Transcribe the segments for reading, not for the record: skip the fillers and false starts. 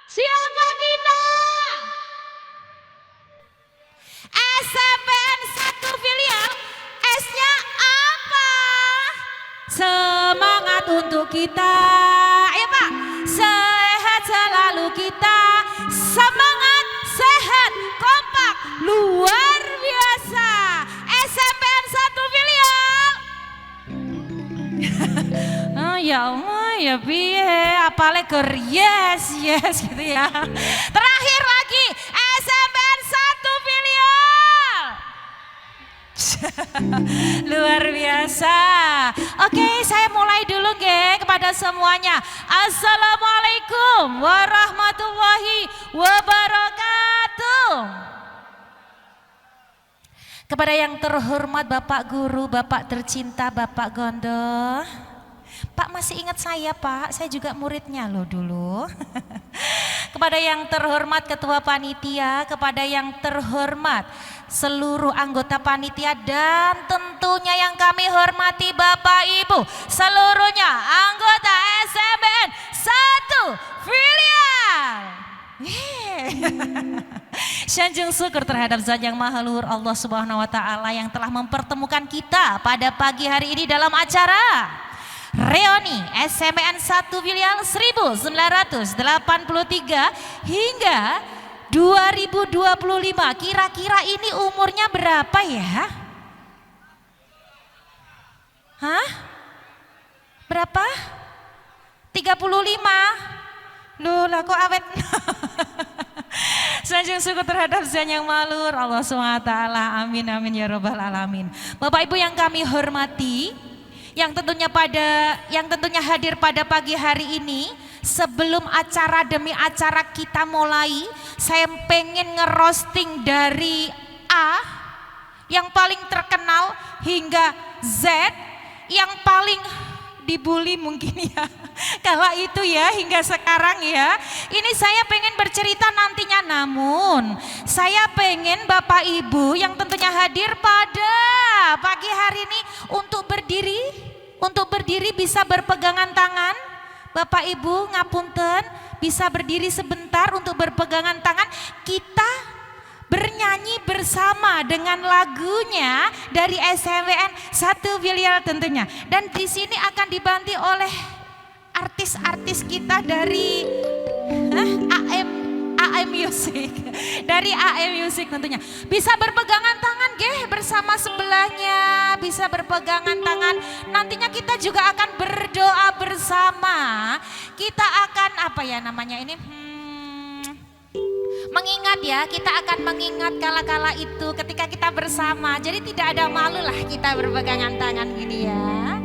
Siapa kita? SMPN 1 filial. S-nya apa? Semangat untuk kita. Ayo Pak, sehat selalu kita. Semangat, sehat, kompak, luar biasa. SMPN 1 filial. Oh ya Allah, ya piye, apalagi ker yes gitu ya. Terakhir lagi, SMPN 1 filial. Luar biasa. Oke, saya mulai dulu kepada semuanya. Assalamualaikum warahmatullahi wabarakatuh. Kepada yang terhormat Bapak Guru, Bapak tercinta, Bapak Gondo. Pak masih ingat saya Pak, saya juga muridnya loh dulu. Kepada yang terhormat Ketua Panitia, kepada yang terhormat seluruh anggota panitia dan tentunya yang kami hormati Bapak Ibu seluruhnya anggota SMPN 1 filial. Sanjung syukur terhadap Zat yang Maha Luhur Allah Subhanahu wa taala yang telah mempertemukan kita pada pagi hari ini dalam acara reuni SMPN 1 filial 1983 hingga 2025. Kira-kira ini umurnya berapa ya? Hah? Berapa? 35? Loh lah kok awet? Sanjung syukur terhadap Zat yang Maha Luhur Allah SWT. Amin amin ya robbal alamin. Bapak Ibu yang kami hormati, yang tentunya hadir pada pagi hari ini, sebelum acara demi acara kita mulai, saya pengen ngerosting dari A yang paling terkenal hingga Z yang paling dibully mungkin ya. Kala itu ya hingga sekarang ya. Ini saya pengen bercerita nantinya, namun saya pengen Bapak Ibu yang tentunya hadir pada pagi hari ini untuk berdiri bisa berpegangan tangan. Bapak Ibu ngapunten bisa berdiri sebentar untuk berpegangan tangan. Kita bernyanyi bersama dengan lagunya dari SMPN 1 filial tentunya. Dan di sini akan dibantu oleh artis-artis kita dari AM Music. Dari AM Music tentunya. Bisa berpegangan tangan bersama sebelahnya, bisa berpegangan tangan. Nantinya kita juga akan berdoa bersama. Kita akan mengingat ya, kita akan mengingat kala-kala itu ketika kita bersama. Jadi tidak ada malu lah kita berpegangan tangan gini ya.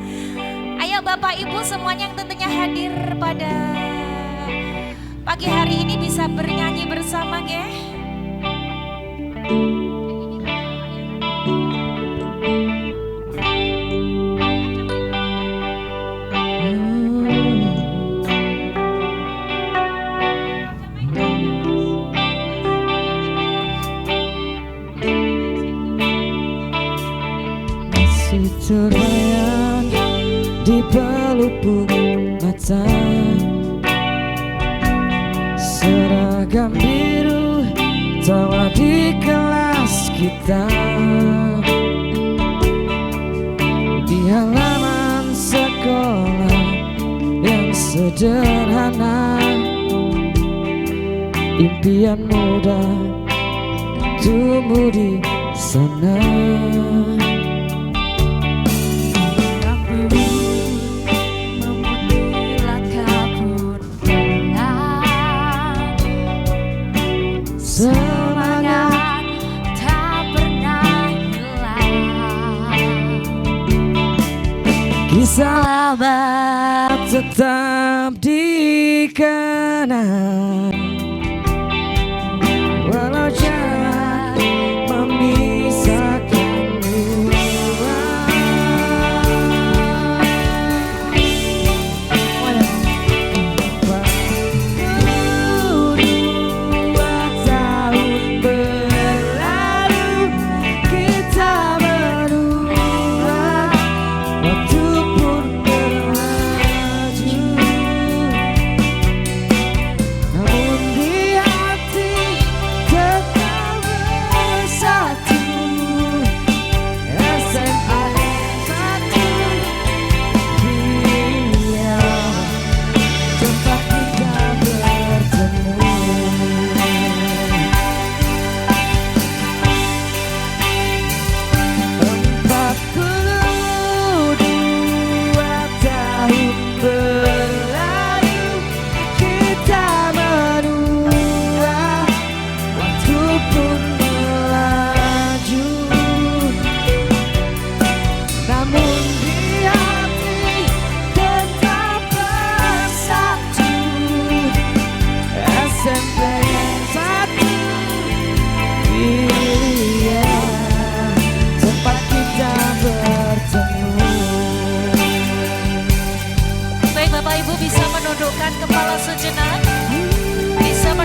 Ayo Bapak Ibu semuanya yang tentunya hadir pada pagi hari ini bisa bernyanyi bersama Masih terbayang di pelupuk mata seragam biru tawa di kelas kita, di halaman sekolah yang sederhana. Impian muda tumbuh di sana. Semangat tak pernah hilang. Kisah lama tetap dikenang, walau jarak memisahkan dua. Namun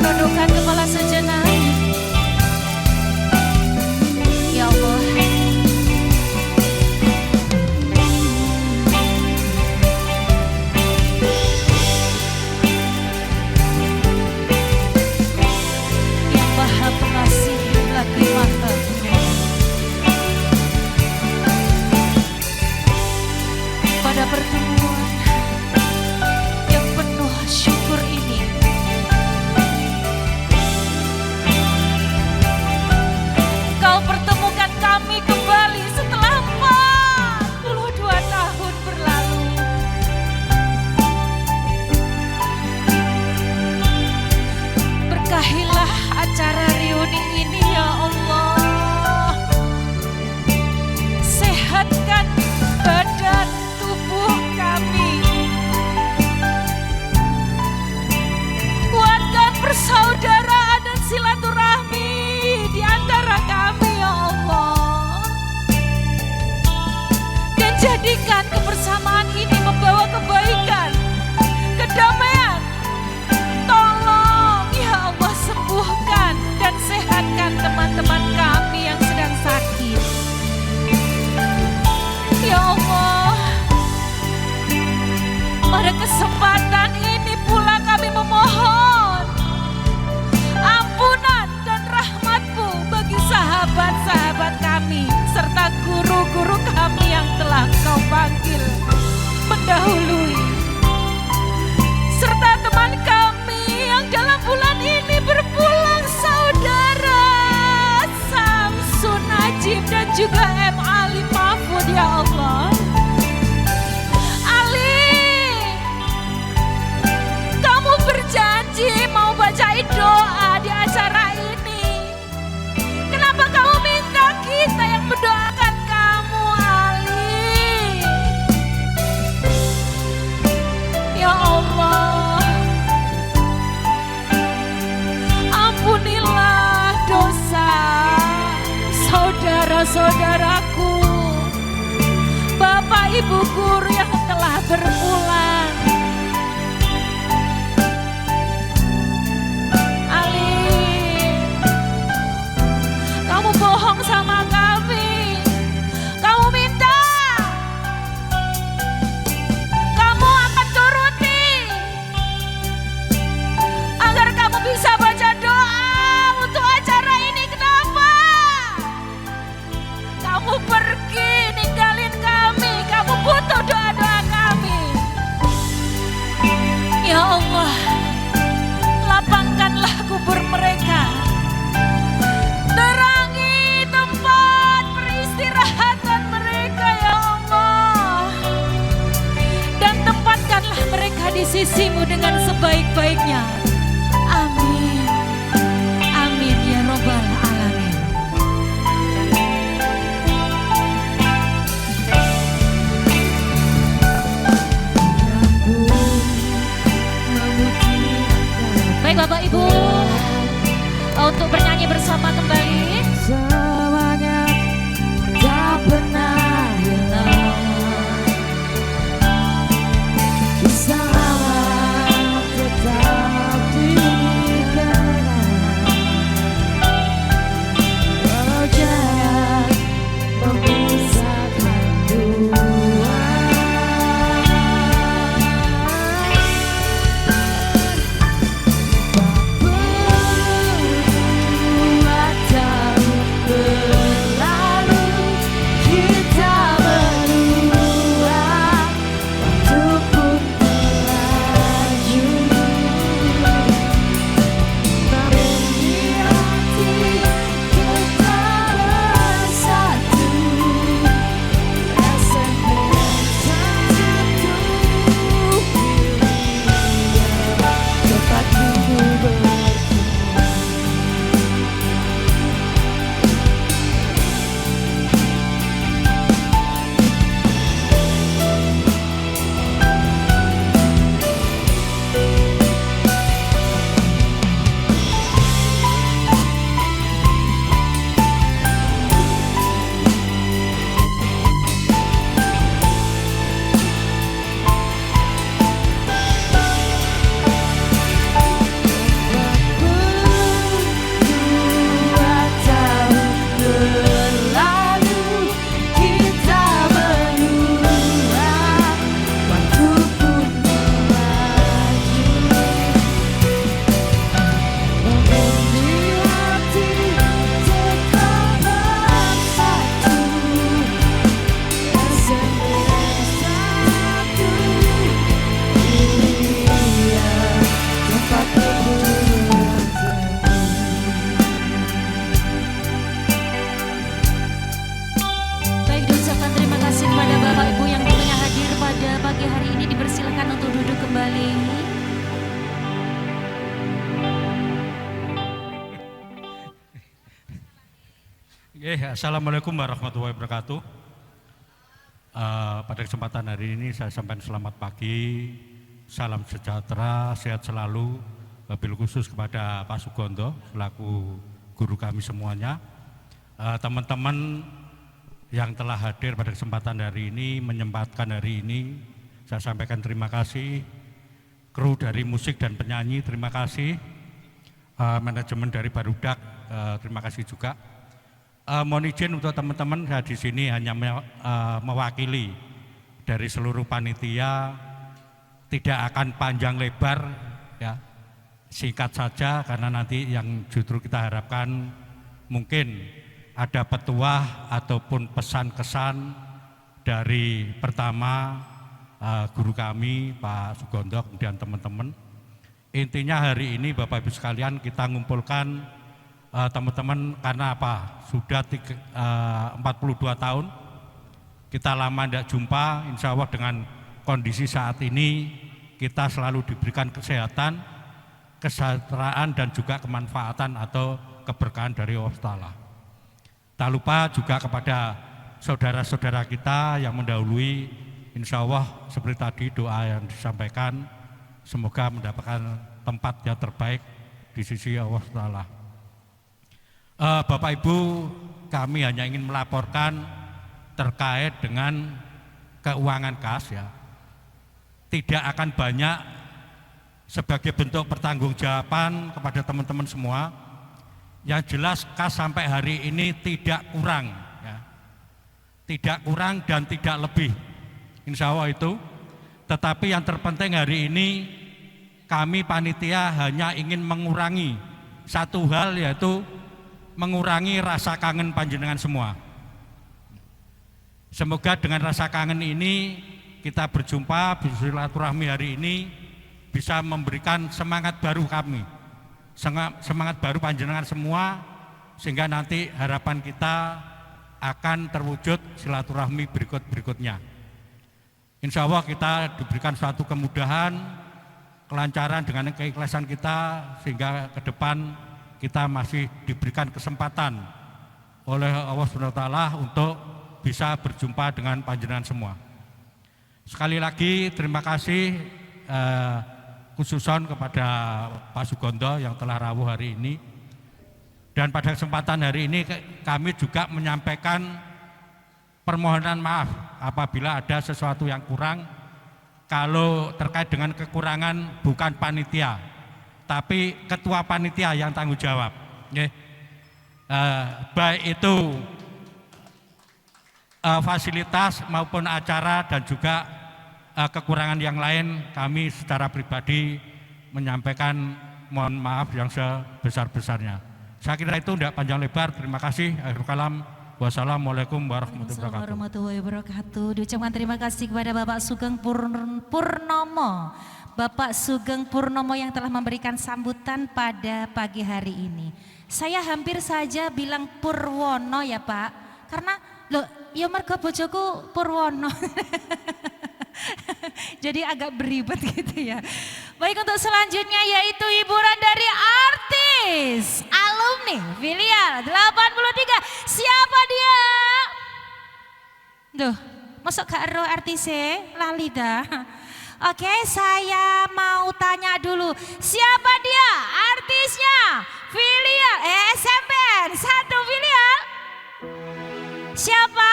menundukkan kepala sejenak. Ya Allah, yang Maha Pengasih lagi Maha Penyayang, pada pertemuan yang penuh syukur ini, Kau pertemukan kami kembali setelah 42 tahun berlalu. Berkahilah acara reuni ini ya Allah. Sehatkan badan tubuh kami. Kuatkan persaudaraan dan silaturahmi di antara kami ya Allah. Dan jadikan kebersamaan ini membawa kebaikan, kedamaian. Tolong ya Allah, sembuhkan dan sehatkan teman-teman kami yang sedang sakit. Ya Allah, pada kesempatan ini pula kami memohon ampunan dan rahmat-Mu bagi sahabat-sahabat kami serta guru-guru kami yang telah Kau panggil mendahului, serta teman kami yang dalam bulan ini berpulang, saudara Samsun Najib dan juga M. Ali Mahfud ya Allah. Ali, kamu berjanji mau bacain doa di acara ini. Kenapa kamu minta kita yang mendoakan kamu, Ali? Ya Allah, ampunilah dosa saudara-saudaraku, Bapak Ibu guru yang telah berpulang. Ali, kamu bohong sama kami. Kamu minta kamu akan turuti agar kamu bisa baca doa untuk acara ini. Kenapa kamu pergi ninggalin kami? Kamu butuh doa-doa kami. Ya Allah, lapangkanlah kubur mereka, terangi tempat peristirahatan mereka ya Allah, dan tempatkanlah mereka di sisi-Mu dengan sebaik-baiknya. Amin, amin ya Rabbal Alamin. Baik Bapak Ibu, untuk bernyanyi bersama kembali. Semuanya tak pernah hilang, kisah lama tetap dikenang. Walau jarak memisahkan dua, tak perlu Assalamualaikum warahmatullahi wabarakatuh. Pada kesempatan hari ini saya sampaikan selamat pagi, salam sejahtera, sehat selalu, wabil khusus kepada Pak Sugondo selaku guru kami semuanya. Teman-teman yang telah hadir pada kesempatan hari ini, menyempatkan hari ini, saya sampaikan terima kasih. Kru dari musik dan penyanyi, terima kasih. Manajemen dari Barudak, terima kasih juga. Mohon izin untuk teman-teman, saya di sini hanya mewakili dari seluruh panitia, tidak akan panjang lebar, ya, singkat saja karena nanti yang justru kita harapkan mungkin ada petuah ataupun pesan-kesan dari pertama guru kami Pak Sugondo kemudian teman-teman. Intinya hari ini Bapak Ibu sekalian kita ngumpulkan teman-teman karena apa? Sudah 42 tahun kita lama tidak jumpa. Insya Allah dengan kondisi saat ini kita selalu diberikan kesehatan, kesejahteraan dan juga kemanfaatan atau keberkahan dari Allah Ta'ala. Tak lupa juga kepada saudara-saudara kita yang mendahului, insya Allah seperti tadi doa yang disampaikan, semoga mendapatkan tempat yang terbaik di sisi Allah Ta'ala. Bapak Ibu, kami hanya ingin melaporkan terkait dengan keuangan kas, ya. Tidak akan banyak, sebagai bentuk pertanggungjawaban kepada teman-teman semua. Yang jelas kas sampai hari ini tidak kurang, ya. Tidak kurang dan tidak lebih, insya Allah itu. Tetapi yang terpenting hari ini kami panitia hanya ingin mengurangi satu hal, yaitu mengurangi rasa kangen panjenengan semua. Semoga dengan rasa kangen ini kita berjumpa, bersilaturahmi hari ini bisa memberikan semangat baru kami, semangat baru panjenengan semua, sehingga nanti harapan kita akan terwujud silaturahmi berikutnya. Insya Allah kita diberikan suatu kemudahan, kelancaran dengan keikhlasan kita, sehingga ke depan kita masih diberikan kesempatan oleh Allah SWT untuk bisa berjumpa dengan panjenengan semua. Sekali lagi terima kasih khususon kepada Pak Sugondo yang telah rawuh hari ini. Dan pada kesempatan hari ini kami juga menyampaikan permohonan maaf apabila ada sesuatu yang kurang. Kalau terkait dengan kekurangan bukan panitia, tapi ketua panitia yang tanggung jawab. Baik itu fasilitas maupun acara dan juga kekurangan yang lain, kami secara pribadi menyampaikan mohon maaf yang sebesar-besarnya. Saya kira itu tidak panjang lebar. Terima kasih. Akhirul kalam. Wassalamualaikum warahmatullahi wabarakatuh. Diucapkan terima kasih kepada Bapak Sugeng Purnomo. Bapak Sugeng Purnomo yang telah memberikan sambutan pada pagi hari ini. Saya hampir saja bilang Purwono ya Pak, karena loh ya mergo bojoku Purwono. Jadi agak beribet gitu ya. Baik, untuk selanjutnya yaitu hiburan dari artis alumni filial 83. Siapa dia? Duh, masuk gak ero artisnya? Lali dah. Oke, saya mau tanya dulu, siapa dia artisnya? Filial SMPN 1 filial? Siapa?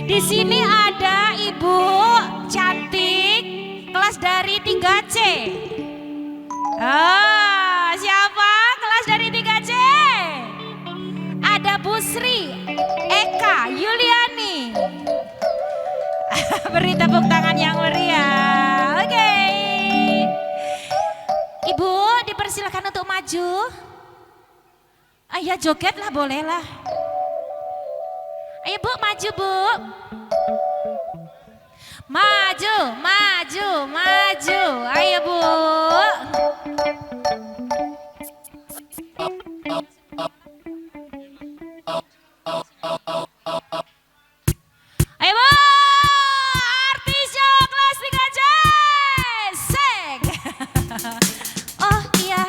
Di sini ada Ibu cantik kelas dari 3C. Siapa kelas dari 3C? Ada Bu Sri Eka Yuliani. Beri tepuk tangan yang meriah. Oke. Ibu dipersilakan untuk maju. Ya joget lah, boleh lah. Ayo Bu, maju Bu. Maju, maju, maju. Ayo Bu. Ayo Bu. Artisnya kelas 3C. Sek. Oh iya,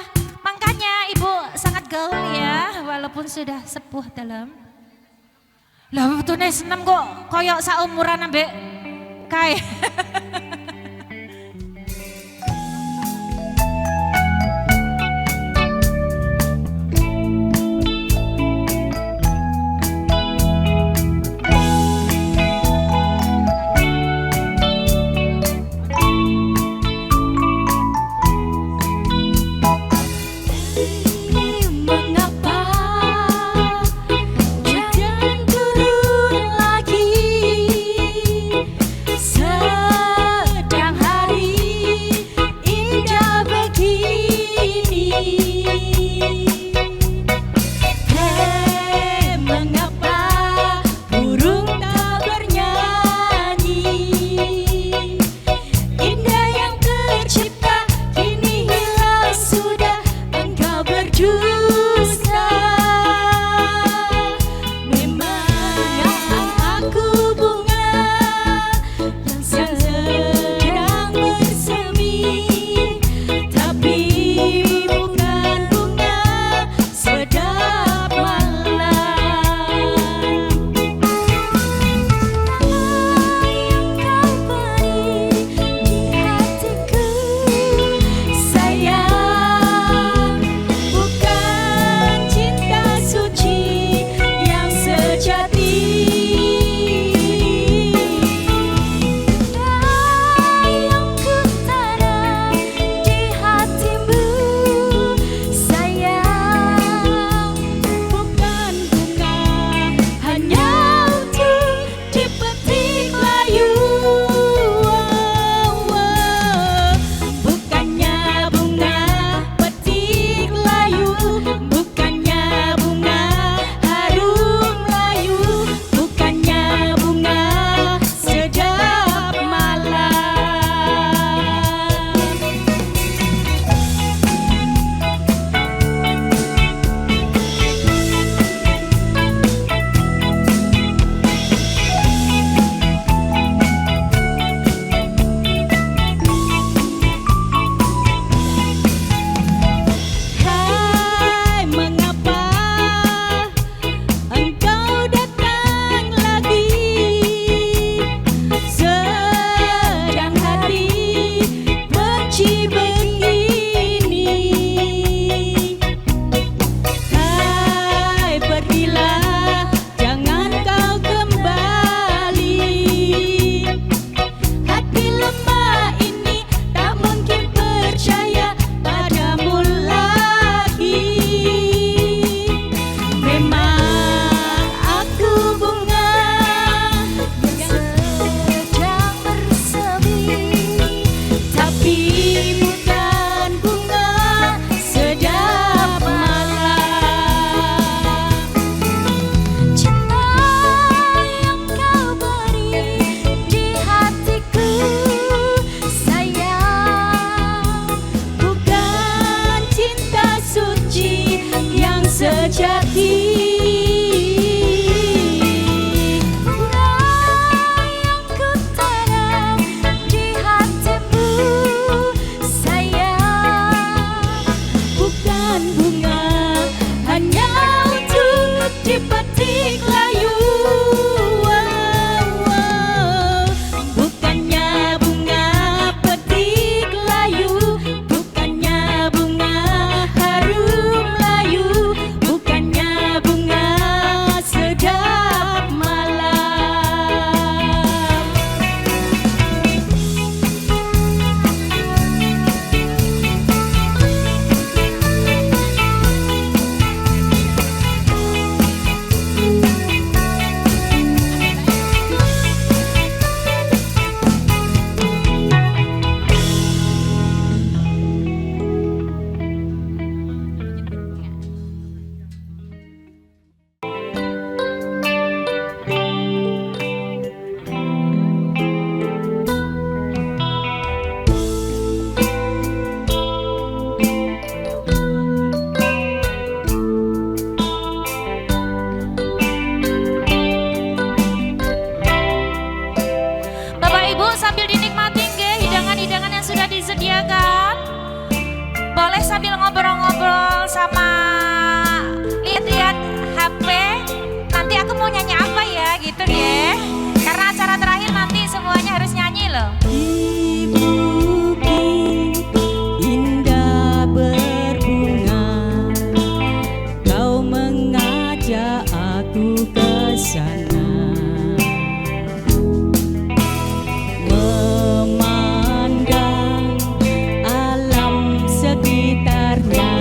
makanya Ibu sudah sepuh dalam. Lah betulnya senam kok koyok saumuran ambek kae. gitu ya. Karena acara terakhir nanti semuanya harus nyanyi loh. Di bukit indah berbunga, kau mengajak aku ke sana, memandang alam sekitarnya,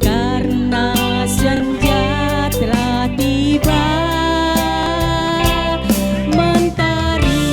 karena senja telah tiba. Mentari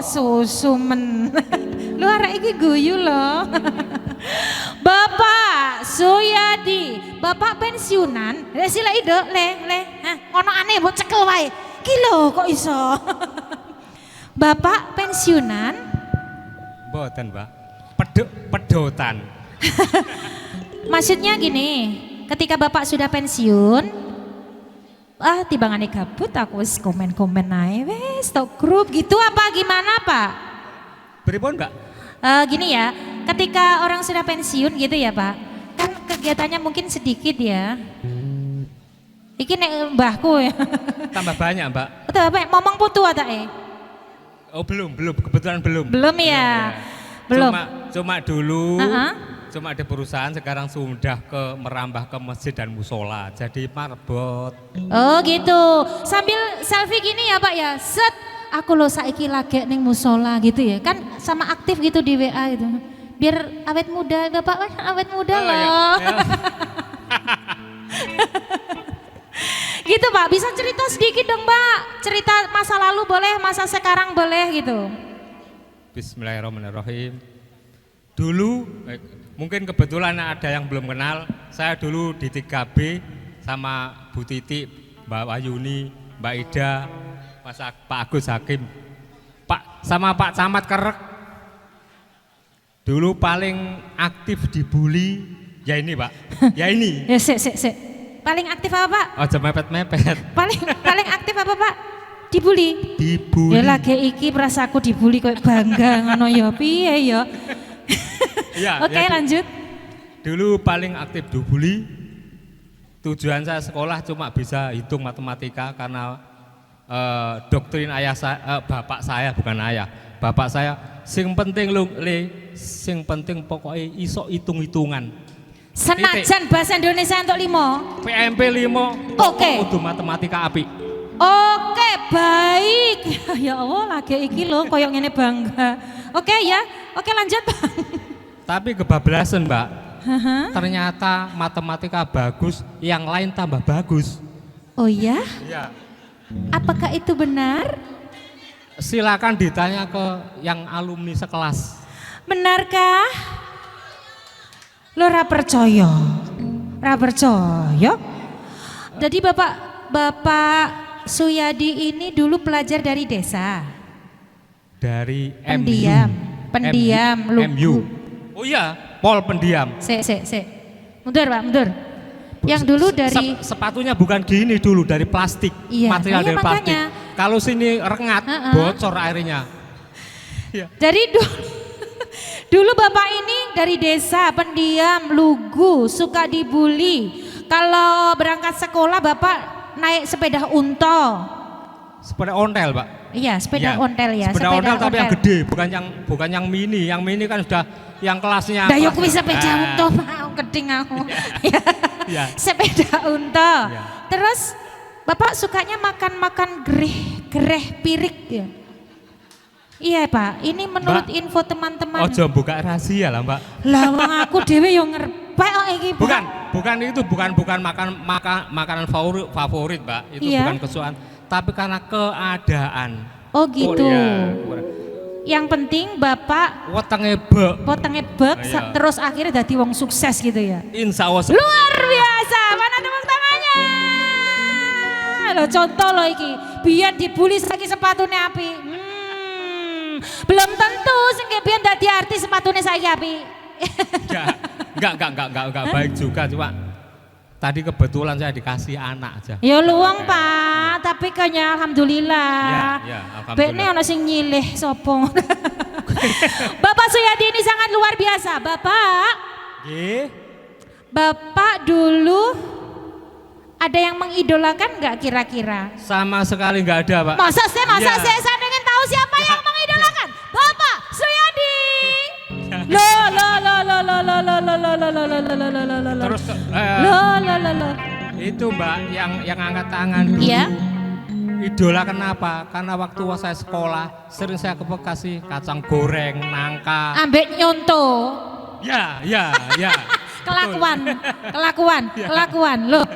susumen. Lu arek iki guyu loh. Bapak Suyadi, Bapak pensiunan. Sila ide le. Hah, ono aneh mbok cekel wae. Ki lho kok iso. Bapak pensiunan? Mboten, Mbak. Pedotan. Maksudnya gini, ketika Bapak sudah pensiun, timbangane gabut aku wis komen-komen ae wis tok grup gitu apa gimana, Pak? Pripun, Mbak? Gini ya, ketika orang sudah pensiun gitu ya, Pak. Kan kegiatannya mungkin sedikit ya. Iki nek mbahku ya. Tambah banyak, Mbak. Betul, Pak, ngomong putu atake? Oh, belum. Kebetulan belum. Belum ya. Belum. Cuma dulu. Uh-huh. Cuma ada perusahaan sekarang sudah merambah ke masjid dan musola. Jadi marbot. Oh gitu. Sambil selfie gini ya Pak ya. Set. Aku lo saiki lagi ning musola gitu ya. Kan sama aktif gitu di WA gitu. Biar awet muda. Bapak kan awet muda Oh, loh. ya. Gitu Pak. Bisa cerita sedikit dong Pak. Cerita masa lalu boleh, masa sekarang boleh gitu. Bismillahirrahmanirrahim. Dulu mungkin kebetulan ada yang belum kenal. Saya dulu di 3B sama Bu Titi, Mbak Wayuni, Mbak Ida, Pak Agus Hakim, sama Pak Camat Kerek. Dulu paling aktif dibully ya ini Pak, ya ini. Ya sik. Paling aktif apa Pak? Oh mepet-mepet. Paling aktif apa Pak? Dibully. Dibully. Ya lagi iki perasaku dibully kok bangga ngono ya piye ya. Ya, Oke, lanjut. Dulu paling aktif dibully. Tujuan saya sekolah cuma bisa hitung matematika karena doktrin bapak saya bukan ayah. Bapak saya sing penting sing penting pokoknya iso hitung-hitungan. Senajan bahasa Indonesia untuk 5. PMP 5. Oke. Kudu matematika apik. Oke, baik. Ya Allah, lagi iki lho koyo ngene bangga. Oke ya. Oke, lanjut, Bang. Tapi kebablasan, Mbak. Haha. Ternyata matematika bagus, yang lain tambah bagus. Oh ya? Iya. Apakah itu benar? Silakan ditanya ke yang alumni sekelas. Benarkah? Lo ra percaya? Ra percaya? Jadi Bapak Suyadi ini dulu pelajar dari desa. Dari Pendiam, lugu. Oh iya, Pol pendiam. Sik. Mundur Pak, mundur. Yang dulu dari Sepatunya bukan gini dulu, dari plastik. Iya, Material dari plastik. makanya. Kalau sini rengat, bocor airnya. Dari dulu Bapak ini dari desa, pendiam, lugu, suka dibully. Kalau berangkat sekolah Bapak naik sepeda unta. Sepeda ontel, Pak. Iya, sepeda Iya. ontel ya. Sepeda ontel tapi yang gede, bukan yang mini. Yang mini kan sudah yang kelasnya. Dah yuk kuwi sepeda unta, Pak. Keding aku. Iya. Sepeda unta. Iya. Terus Bapak sukanya makan gereh pirik ya. Iya Pak, ini menurut Mbak, info teman-teman. Ojo buka rahasia lah, Mbak. Lah wong aku dhewe yo ngerpek kok iki. Pak. Bukan makanan favorit, Mbak. Itu Iya. bukan kesukaan, tapi karena keadaan. Oh gitu. iya. Yang penting Bapak Wetenge bek. potongnya bek Iya. terus akhirnya jadi wong sukses gitu ya. Insya Allah. Luar biasa, mana tepuk tangannya? Lo contoh lo iki, biar dibully lagi sepatunya api. Belum tentu sing biar dadi artis sepatunya saya api. Enggak baik juga, cuma tadi kebetulan saya dikasih anak aja. Ya luang Pak, tapi kayaknya alhamdulillah. Ya, alhamdulillah. Bekne ono sing nyilih sopo. Bapak Suyadi ini sangat luar biasa. Bapak, Nggih. Bapak dulu ada yang mengidolakan nggak kira-kira? Sama sekali enggak ada, Pak. Masa Iya. saya ingin tahu siapa yang mengidolakan? Bapak Suyadi. Lo. Terus Lo. itu Mbak yang angkat tangan dulu. Iya. Idola kenapa? Karena waktu saya sekolah sering saya ke Bekasi kacang goreng, nangka. Ambek nyonto. Ya. Kelakuan. Loh.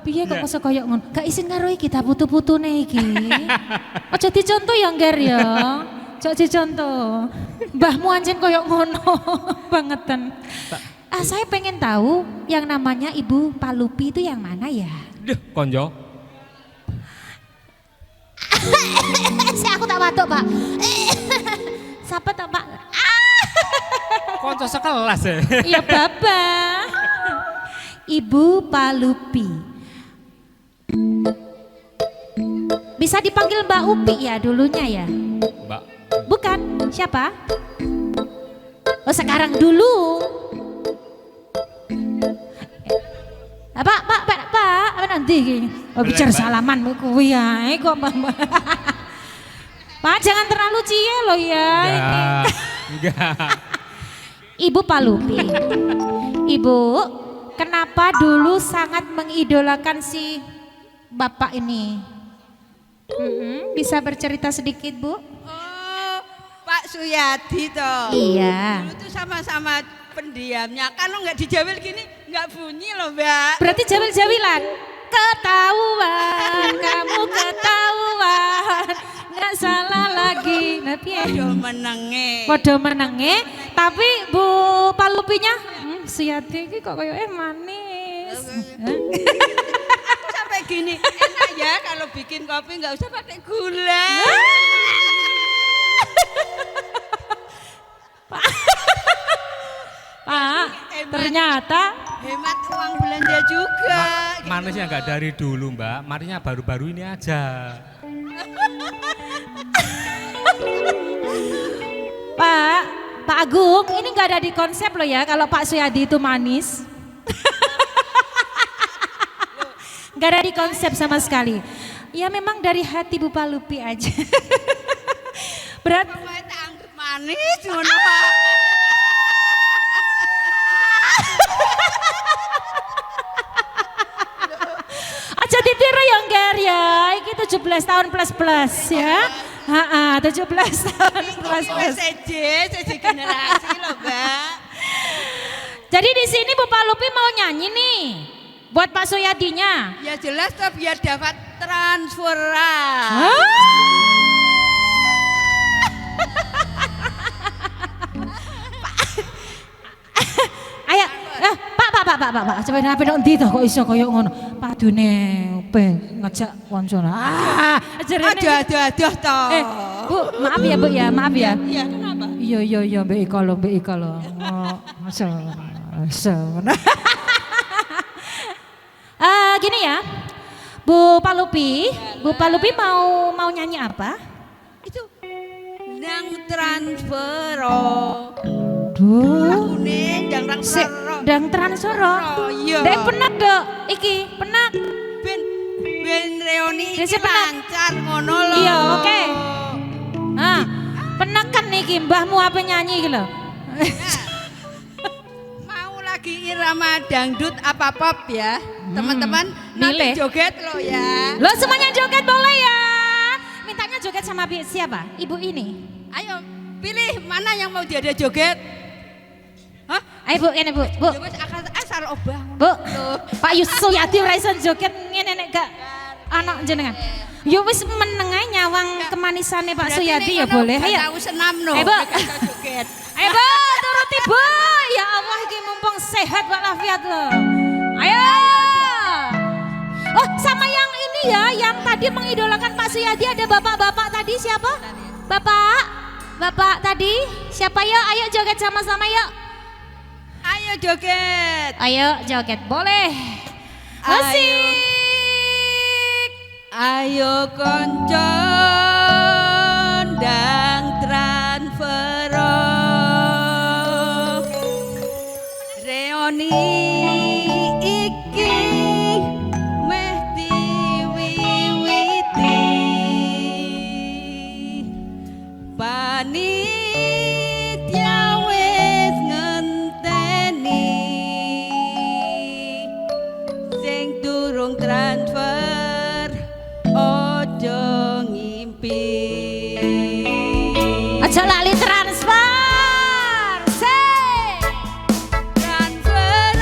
Piye kok Iya. iso koyo ngono? Gak isin karo iki ta putu-putune iki. Aja dicontoh ya, Ngger ya. Cok dicontoh. Mbahmu anjen koyok ngono bangetan. Saya pengen tahu yang namanya Ibu Palupi itu yang mana ya? Duh, konjo. Aku tak batuk, Pak. Siapa tak, Pak? Konco sekelas ya. Iya, Bapak. Ibu Palupi. Bisa dipanggil Mbak Upi ya dulunya ya? Mbak. Bukan, siapa? Oh, sekarang dulu. Pak, apa nanti? Oh, bicara salaman kuwi ae kok, Mbak. Pak, jangan terlalu cie lo ya. Enggak. Ibu Palupi. Ibu, kenapa dulu sangat mengidolakan si Bapak ini? Bisa bercerita sedikit, Bu? Oh, Pak Suyadi toh. Iya. Dulu tuh sama-sama pendiamnya. Kalau nggak dijawil gini nggak bunyi loh, Mbak. Berarti jawil-jawilan. Ketahuan, kamu ketahuan. Nggak salah lagi. Nah, piye? Aduh menenge. Podo menenge, tapi Bu Palupinya Suyadi iki kok koyoke manis. Sampai gini, enak ya kalau bikin kopi nggak usah pakai gula. Pak, ternyata Hemat uang belanja juga. Manisnya enggak dari dulu, Mbak. Manisnya baru-baru ini aja. Pak Agung, ini nggak ada di konsep loh ya kalau Pak Suyadi itu manis. Nggak ada di konsep sama sekali. Ya memang dari hati Bu Palupi aja. Berat. Pokoknya tak anggap manis, ngono. Aja ditiru ya Ngger ya. Iki 17 tahun plus ya. 17 tahun plus. Seje generasi loh, Mbak. Jadi di sini Bu Palupi mau nyanyi nih buat Pak Suyadinya. Ya jelas toh biar dapat transferan. Ayo, Pak, coba nape nek ndi to kok iso koyo ngono. Padune pe ngejak koncone. Aduh toh. Bu, maaf ya, Bu ya, maaf ya. Iya, kenapa? Iya, Mbak Ika lo. Gini ya. Bu Palupi mau nyanyi apa? Itu nang transfer. Duh. Kuning yang transfer. Dang transoro. Iya. Dek penak dok, iki penak. Ben reoni Desi iki penak. lancar ngono lho. Iya, oke. Penak kan niki mbahmu apa nyanyi iki lho. Mau lagi irama dangdut apa pop ya. Teman-teman milih. nanti joget lo ya. Lo semuanya joget boleh ya. Mintanya joget sama siapa? Ibu ini. Ayo pilih mana yang mau diada joget. Hah? Ayo Bu, ini Bu. Ya wis asal obah. Bu, Pak Suyadi ora iso joget ngene nek gak anak jenengan. Ya wis meneng ae nyawang kemanisane Pak Suyadi ya boleh. Ayo. Tahu senam no. Ayo, Bu. Joget. Ayo Bu, turuti Bu. Ya Allah iki mumpung sehat walafiat lo. Ayo. Oh, sama yang ini ya, yang tadi mengidolakan Pak Suyadi ada bapak-bapak tadi siapa? Bapak tadi siapa ya? Ayo joget sama-sama yuk. Ayo joget. Ayo joget boleh. Musik. Ayo konco ndang transfer. Reoni iki meh diwiwiti. Panitia wis ngenteni sing durung transfer ojo ngimpi. Aja lali transfer. Transfer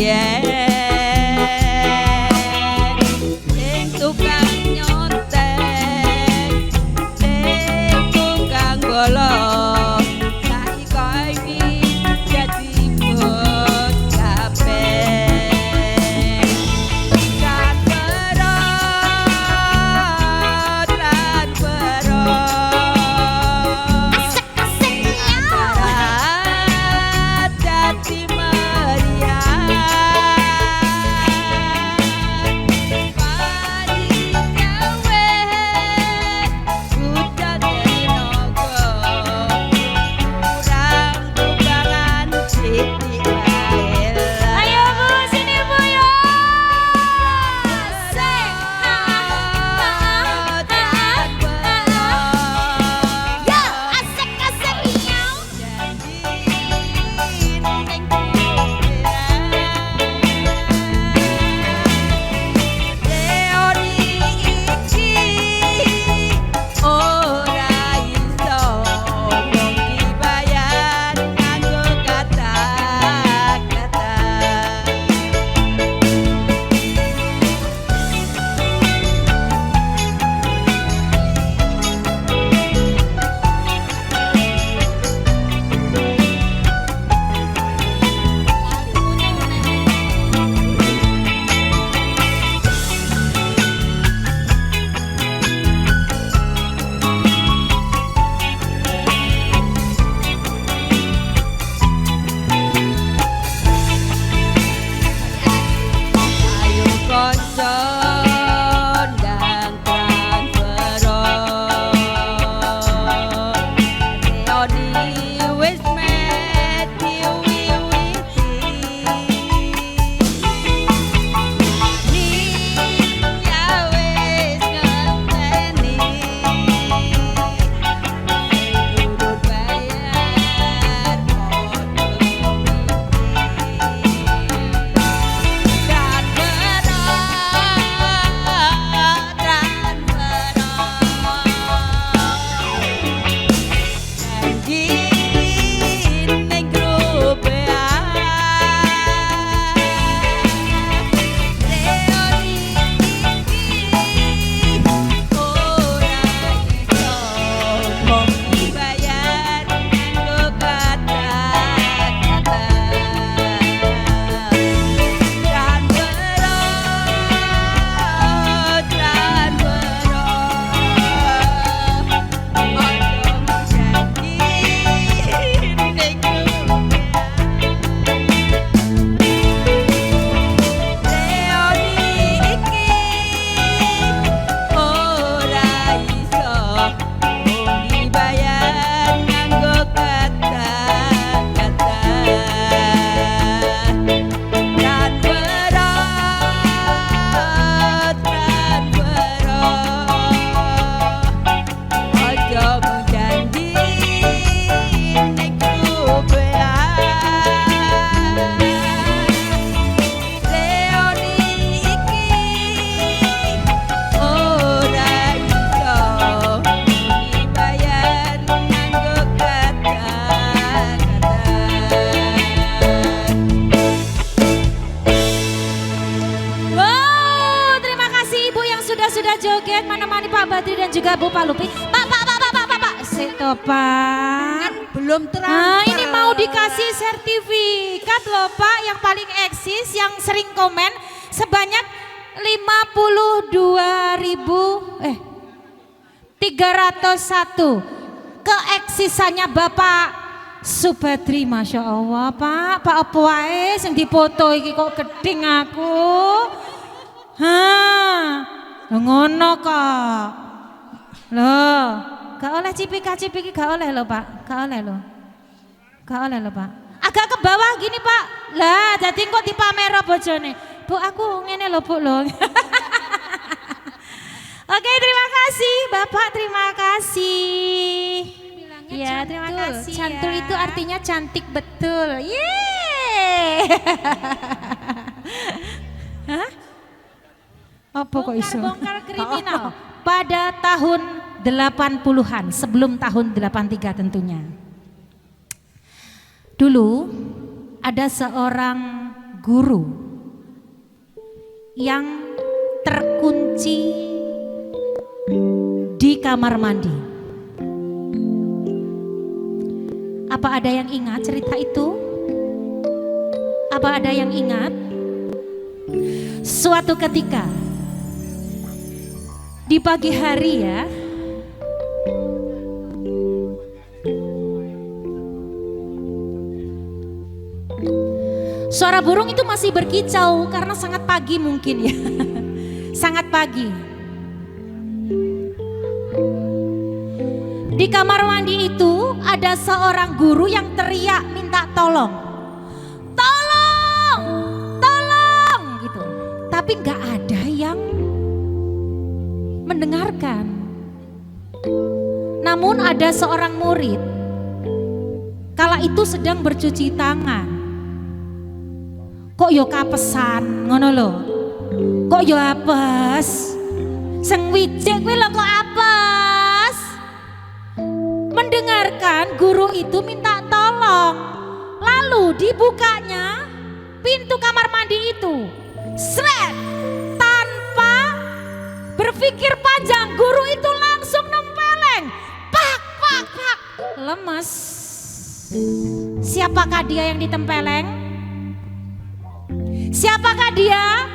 Sing tukang nyontek, sing tukang bolong, saiki iki dadi bos kabeh. Kan berot, kan berot. Antara dadi meriah. Ayo Bu, sini Bu ya. Sing. Ya, asik-asik ya. Ora iso wong dibayar nganggo kata-kata. Ayo kanca ndang transferon. Leoni wis mati wiwiti. Nia wis ngenteni. Durung bayar padha dan janji ning grup Leoni iki ora iso mung dibayar nganggo kata-kata. Dan berot, ojo janji ning grup Leoni iki ora iso mung dibayar nganggo kata-kata. Dan berot, ojo mung janji ning grup Leoni iki ora iso dibayar nganggo kata-kata. Wow, terima kasih Ibu yang sudah joget menemani Pak Badri dan juga Bu Palupi. Pak, Pak. Belum Ini mau dikasih sertifikat loh Pak yang paling eksis, yang sering komen sebanyak 301 keeksisannya Bapak Subadri, Masya Allah Pak. Pak apa wae sing dipoto iki kok gedeng aku. Ngono kok. Loh, gak oleh cipika-cipiki, gak oleh loh Pak, gak oleh loh. Gak oleh loh Pak. Agak ke bawah gini Pak. Lah, jadi kok dipamero bojone. Bu, aku ngene loh Bu loh. Oke, terima kasih Bapak, terima kasih. Ya, terima kasih. Cantul ya. itu artinya cantik betul. Yeay. Hah? Apa kok iso? Bongkar kriminal pada tahun 80-an, sebelum tahun 83 tentunya. Dulu ada seorang guru yang terkunci di kamar mandi. Apa ada yang ingat cerita itu? Apa ada yang ingat? Suatu ketika di pagi hari ya, suara burung itu masih berkicau karena sangat pagi mungkin ya. Sangat pagi. Di kamar mandi itu ada seorang guru yang teriak minta tolong. Tolong, tolong gitu. Tapi nggak ada yang mendengarkan. Namun ada seorang murid kala itu sedang bercuci tangan. Kok yo kapesan ngono lho. Kok yo apes? Sing wijik kuwi lho kok apes? Mendengarkan guru itu minta tolong. Lalu dibukanya pintu kamar mandi itu. Sret! Tanpa berpikir panjang, guru itu langsung nempeleng. Pak, pak, pak. Lemes. Siapakah dia yang ditempeleng? Siapakah dia?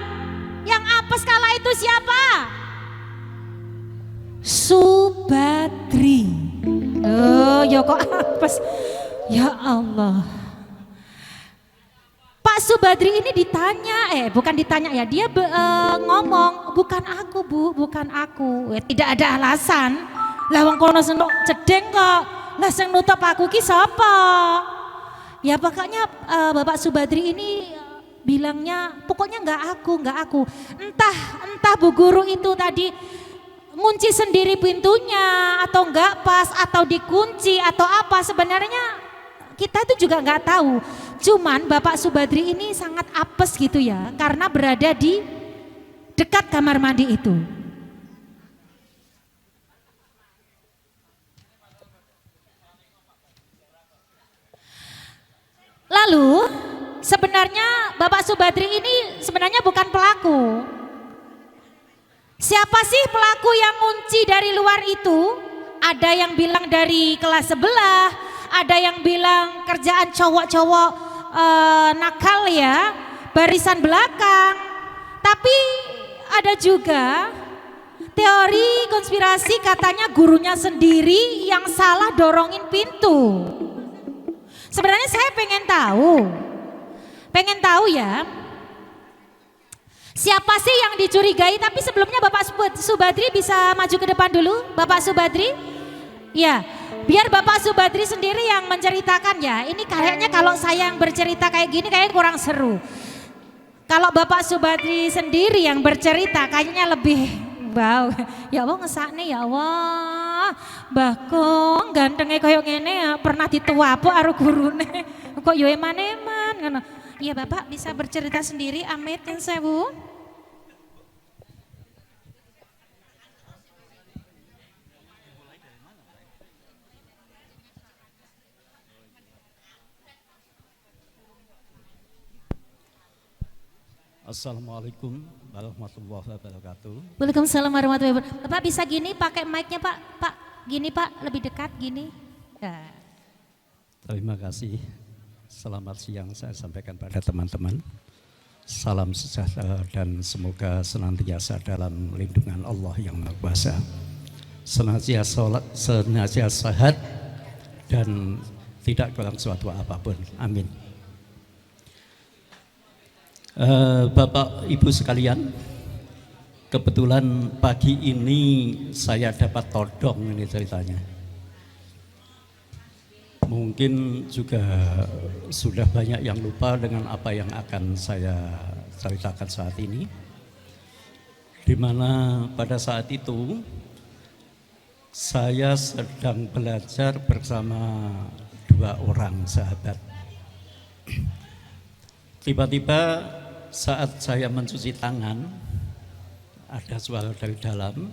Yang apes kala itu siapa? Subadri. Oh, ya kok apes? Ya Allah. Pak Subadri ini ditanya, bukan ditanya ya, dia ngomong, bukan aku Bu, bukan aku. Tidak ada alasan. Lah wong kono senok cedeng kok. Lah sing nutup aku ki sapa? Ya pokoknya Bapak Subadri ini bilangnya pokoknya enggak aku. Entah Bu guru itu tadi ngunci sendiri pintunya atau enggak pas atau dikunci atau apa, sebenarnya kita itu juga enggak tahu. Cuman Bapak Subadri ini sangat apes gitu ya karena berada di dekat kamar mandi itu. Lalu sebenarnya Bapak Subadri ini sebenarnya bukan pelaku. Siapa sih pelaku yang ngunci dari luar itu? Ada yang bilang dari kelas sebelah, ada yang bilang kerjaan cowok-cowok nakal ya, barisan belakang. Tapi ada juga teori konspirasi katanya gurunya sendiri yang salah dorongin pintu. Sebenarnya saya pengen tahu ya, siapa sih yang dicurigai. Tapi sebelumnya Bapak Subadri bisa maju ke depan dulu, Bapak Subadri. Ya, biar Bapak Subadri sendiri yang menceritakan ya. Ini kayaknya kalau saya yang bercerita kayak gini kayaknya kurang seru. Kalau Bapak Subadri sendiri yang bercerita kayaknya lebih wow. Ya Allah ngesakne ya Allah. Mbah Kong gantengnya kayak ngene ya, pernah dituapuk karo gurune. Kok yo eman-eman ngono. Iya Bapak bisa bercerita sendiri, amit yang sewu. Assalamualaikum warahmatullahi wabarakatuh. Waalaikumsalam warahmatullahi wabarakatuh. Bapak bisa gini pakai mic-nya Pak. Pak, gini Pak, lebih dekat gini. Ya. Terima kasih. Selamat siang saya sampaikan pada teman-teman. Salam sejahtera dan semoga senantiasa dalam lindungan Allah yang Maha Kuasa. Senantiasa sehat dan tidak kurang suatu apapun. Amin. Bapak Ibu sekalian, kebetulan pagi ini saya dapat todong ini ceritanya. Mungkin juga sudah banyak yang lupa dengan apa yang akan saya ceritakan saat ini. Di mana pada saat itu saya sedang belajar bersama dua orang sahabat. Tiba-tiba saat saya mencuci tangan, ada suara dari dalam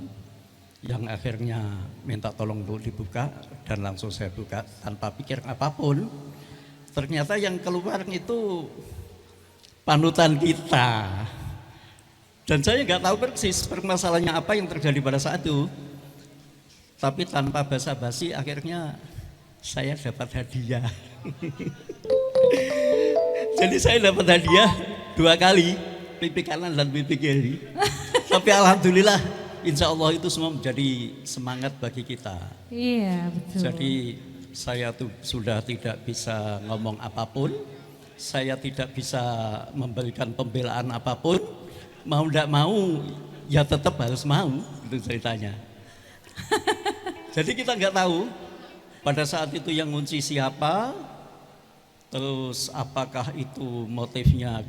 yang akhirnya minta tolong untuk dibuka dan langsung saya buka tanpa pikir apapun. Ternyata yang keluar itu panutan kita. Dan saya nggak tahu persis permasalahannya apa yang terjadi pada saat itu. Tapi tanpa basa-basi akhirnya saya dapat hadiah. Jadi saya dapat hadiah 2 kali, pipi kanan dan pipi kiri. Tapi alhamdulillah, insya Allah itu semua menjadi semangat bagi kita. Iya, betul. Jadi saya tuh sudah tidak bisa ngomong apapun, saya tidak bisa memberikan pembelaan apapun, mau tidak mau ya tetap harus mau, itu ceritanya. Jadi kita nggak tahu pada saat itu yang ngunci siapa, terus apakah itu motifnya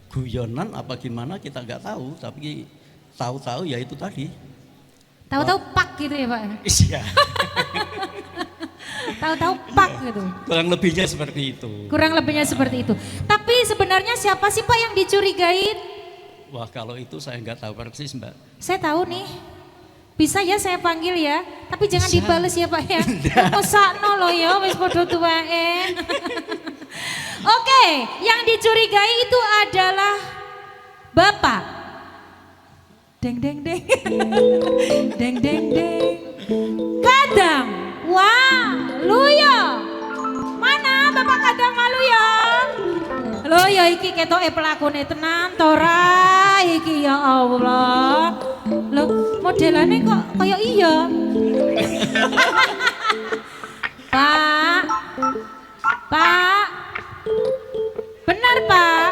guyonan apa gimana kita nggak tahu, tapi tahu-tahu ya itu tadi. Tahu-tahu pak gitu ya Pak? Iya. Tahu-tahu pak gitu. Kurang lebihnya seperti itu. Kurang lebihnya seperti itu. Tapi sebenarnya siapa sih Pak yang dicurigain? Wah kalau itu saya nggak tahu persis Mbak. Saya tahu nih. Bisa ya saya panggil ya, tapi jangan Bisa. dibales ya Pak ya. Mesakno loh ya, wis padha tuweke. Oke, yang dicurigai itu adalah Bapak. Deng deng deng. Deng deng deng. Kadang Waluyo. Mana Bapak Kadang Waluyo? Loh ya iki ketoke pelakone tenan to ra iki ya Allah. Loh modelane kok kaya iya. Pak. Pak. Benar Pak.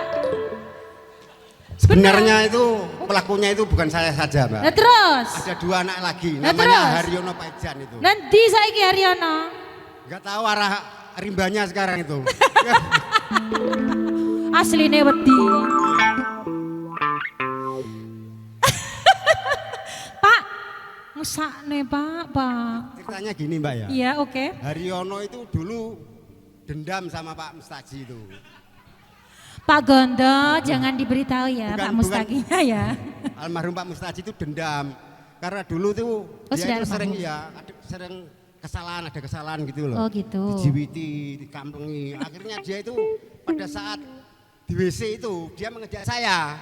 Sebenarnya itu pelakunya itu bukan saya saja, Mbak. Nah terus. Ada 2 anak lagi, Nah, namanya terus? Haryono Paijan itu. Nanti saiki Haryono. Enggak tahu arah rimbanya sekarang itu. Asline wedi. Pak, ngusakne Pak. Ceritanya gini, Mbak ya. Iya, oke. Haryono itu dulu dendam sama Pak Mustaji itu. Pak Gondo, jangan diberitahu ya Bukan, Pak Mustaqinya ya. Almarhum Pak Mustaji itu dendam karena dulu tuh Oh, sudah dia itu sering almarhum. sering ada kesalahan gitu loh. Oh, gitu. Dijiwiti, dikampengi. Akhirnya dia itu pada saat di WC itu dia mengejak saya.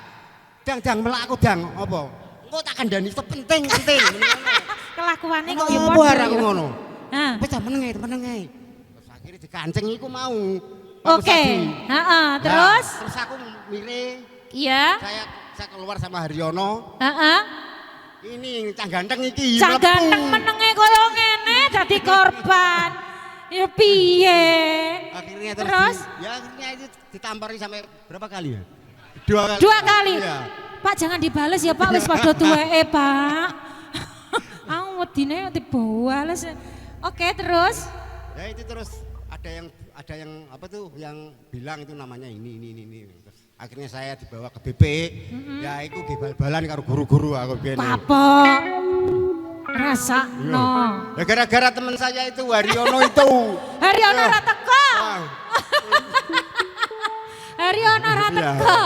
Dang melak aku dang, apa? Engko tak kandhani itu penting. Kelakuannya kok ya Apa padha arek aku ya. ngono? Hah. Wis menenge. Terus akhirnya dikancing iku mau. Oke. Heeh, terus? Terus aku milih Iya. saya keluar sama Haryono. Heeh. Ini cah ganteng iki. Cak mlebu. ganteng menenge koyo ngene dadi korban. Ya piye? Akhirnya Terus? akhirnya itu ditampari sampai berapa kali ya? 2 kali. Iya. Pak jangan dibales ya Pak, wis padha tuweke Pak. Aku wedine dibales. Oke, terus? Ya itu terus ada yang apa tuh yang bilang itu namanya ini. Terus akhirnya saya dibawa ke BP. Ya itu bal-balan karo guru-guru aku biyen. Papok. Rasakno. Ya gara-gara teman saya itu Haryono itu. Haryono ra teko. Wah, Haryono ra Iya. teko.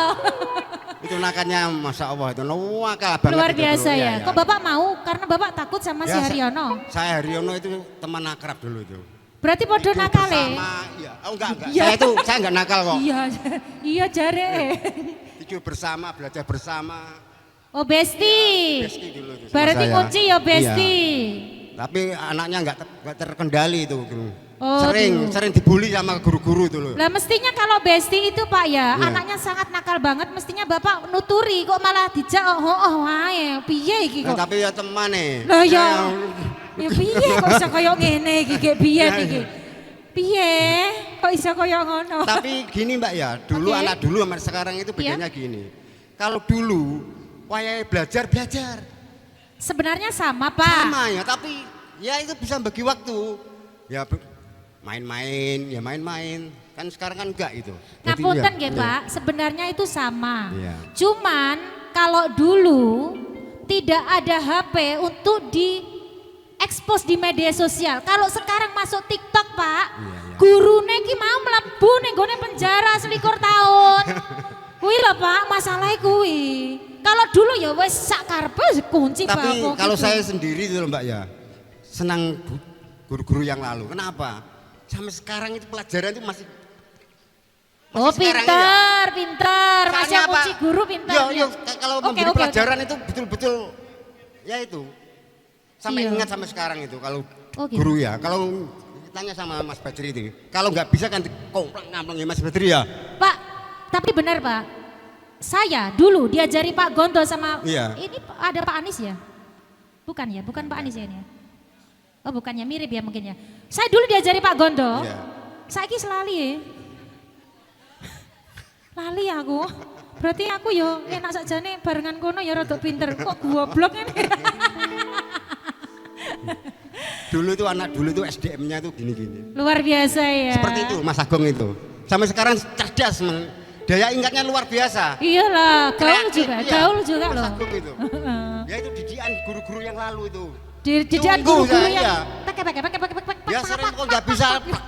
itu nakannya Masya Allah itu nakal banget. Luar itu biasa dulu. ya. Iya, Kok Bapak mau karena Bapak takut sama si Ya, Haryono? Saya Haryono itu teman akrab dulu itu. Berarti podo Itu nakale. bersama, iya. Oh enggak. Iya. Saya enggak nakal kok. Iya, iya jare. Tidur bersama, belajar bersama. Oh Besti. Besti dulu itu sama Berarti saya. kunci ya Besti. Tapi anaknya enggak terkendali itu. Oh, sering dibully sama guru-guru itu loh. Lah mestinya kalau Besti itu Pak ya, Iya. anaknya sangat nakal banget, mestinya Bapak nuturi kok malah dijak oh wae. Piye iki Nah, kok? tapi ya teman Lah ya. Ya piye kok iso kaya ngene iki gek biyen Ya, iki. iya. Piye kok iso kaya ngono? Tapi gini Mbak ya, dulu Oke. anak dulu sama sekarang itu bedanya gini. Kalau dulu wayahe belajar. Sebenarnya sama Pak. Sama ya, tapi ya itu bisa bagi waktu. Ya main-main. Kan sekarang kan enggak itu. Jadi, Ngapunten ya, nggih iya. Pak, sebenarnya itu sama. Iya. Cuman kalau dulu tidak ada HP untuk diekspos di media sosial. Kalau sekarang masuk TikTok Pak, Iya. gurune ki mau mlebu ning gone penjara 21 tahun. Kuwi lho Pak, masalahnya kuwi. Kalau dulu ya wis sak karepe kunci Tapi Pak. kalau saya sendiri itu loh Mbak ya, senang guru-guru yang lalu. Kenapa? Sampai sekarang itu pelajaran itu Oh sekarang pinter, pinter. Masih Soalnya apa? kunci guru pinter. Yo, ya. yo, kalau Oke, memberi oke, oke. pelajaran itu betul-betul ya itu. Sampai Iya. ingat sampai sekarang itu kalau Oh, gitu. guru ya. Kalau tanya sama Mas Badri itu, kalau nggak bisa kan kompleng ya Mas Badri ya. Pak, tapi benar Pak. Saya dulu diajari Pak Gondo sama Iya. ini ada Pak Anies ya? Bukan ya, bukan Pak Anies ya ini ya? Oh bukannya mirip ya mungkin ya. Saya dulu diajari Pak Gondo. Iya. Saiki selali ya. Lali aku. Berarti aku yo enak sakjane barengan kono ya rada pinter. Kok goblok ini. Dulu itu anak dulu itu SDM-nya itu gini-gini. Luar biasa ya. Seperti itu Mas Agung itu. Sampai sekarang cerdas, daya ingatnya luar biasa. Iyalah, gaul Kreatif, juga, iya. gaul juga Mas loh. Agung itu. Ya itu didikan guru-guru yang lalu itu. Didikan Sungguh guru-guru saya, yang iya. pakai. Ya sering kok nggak bisa plak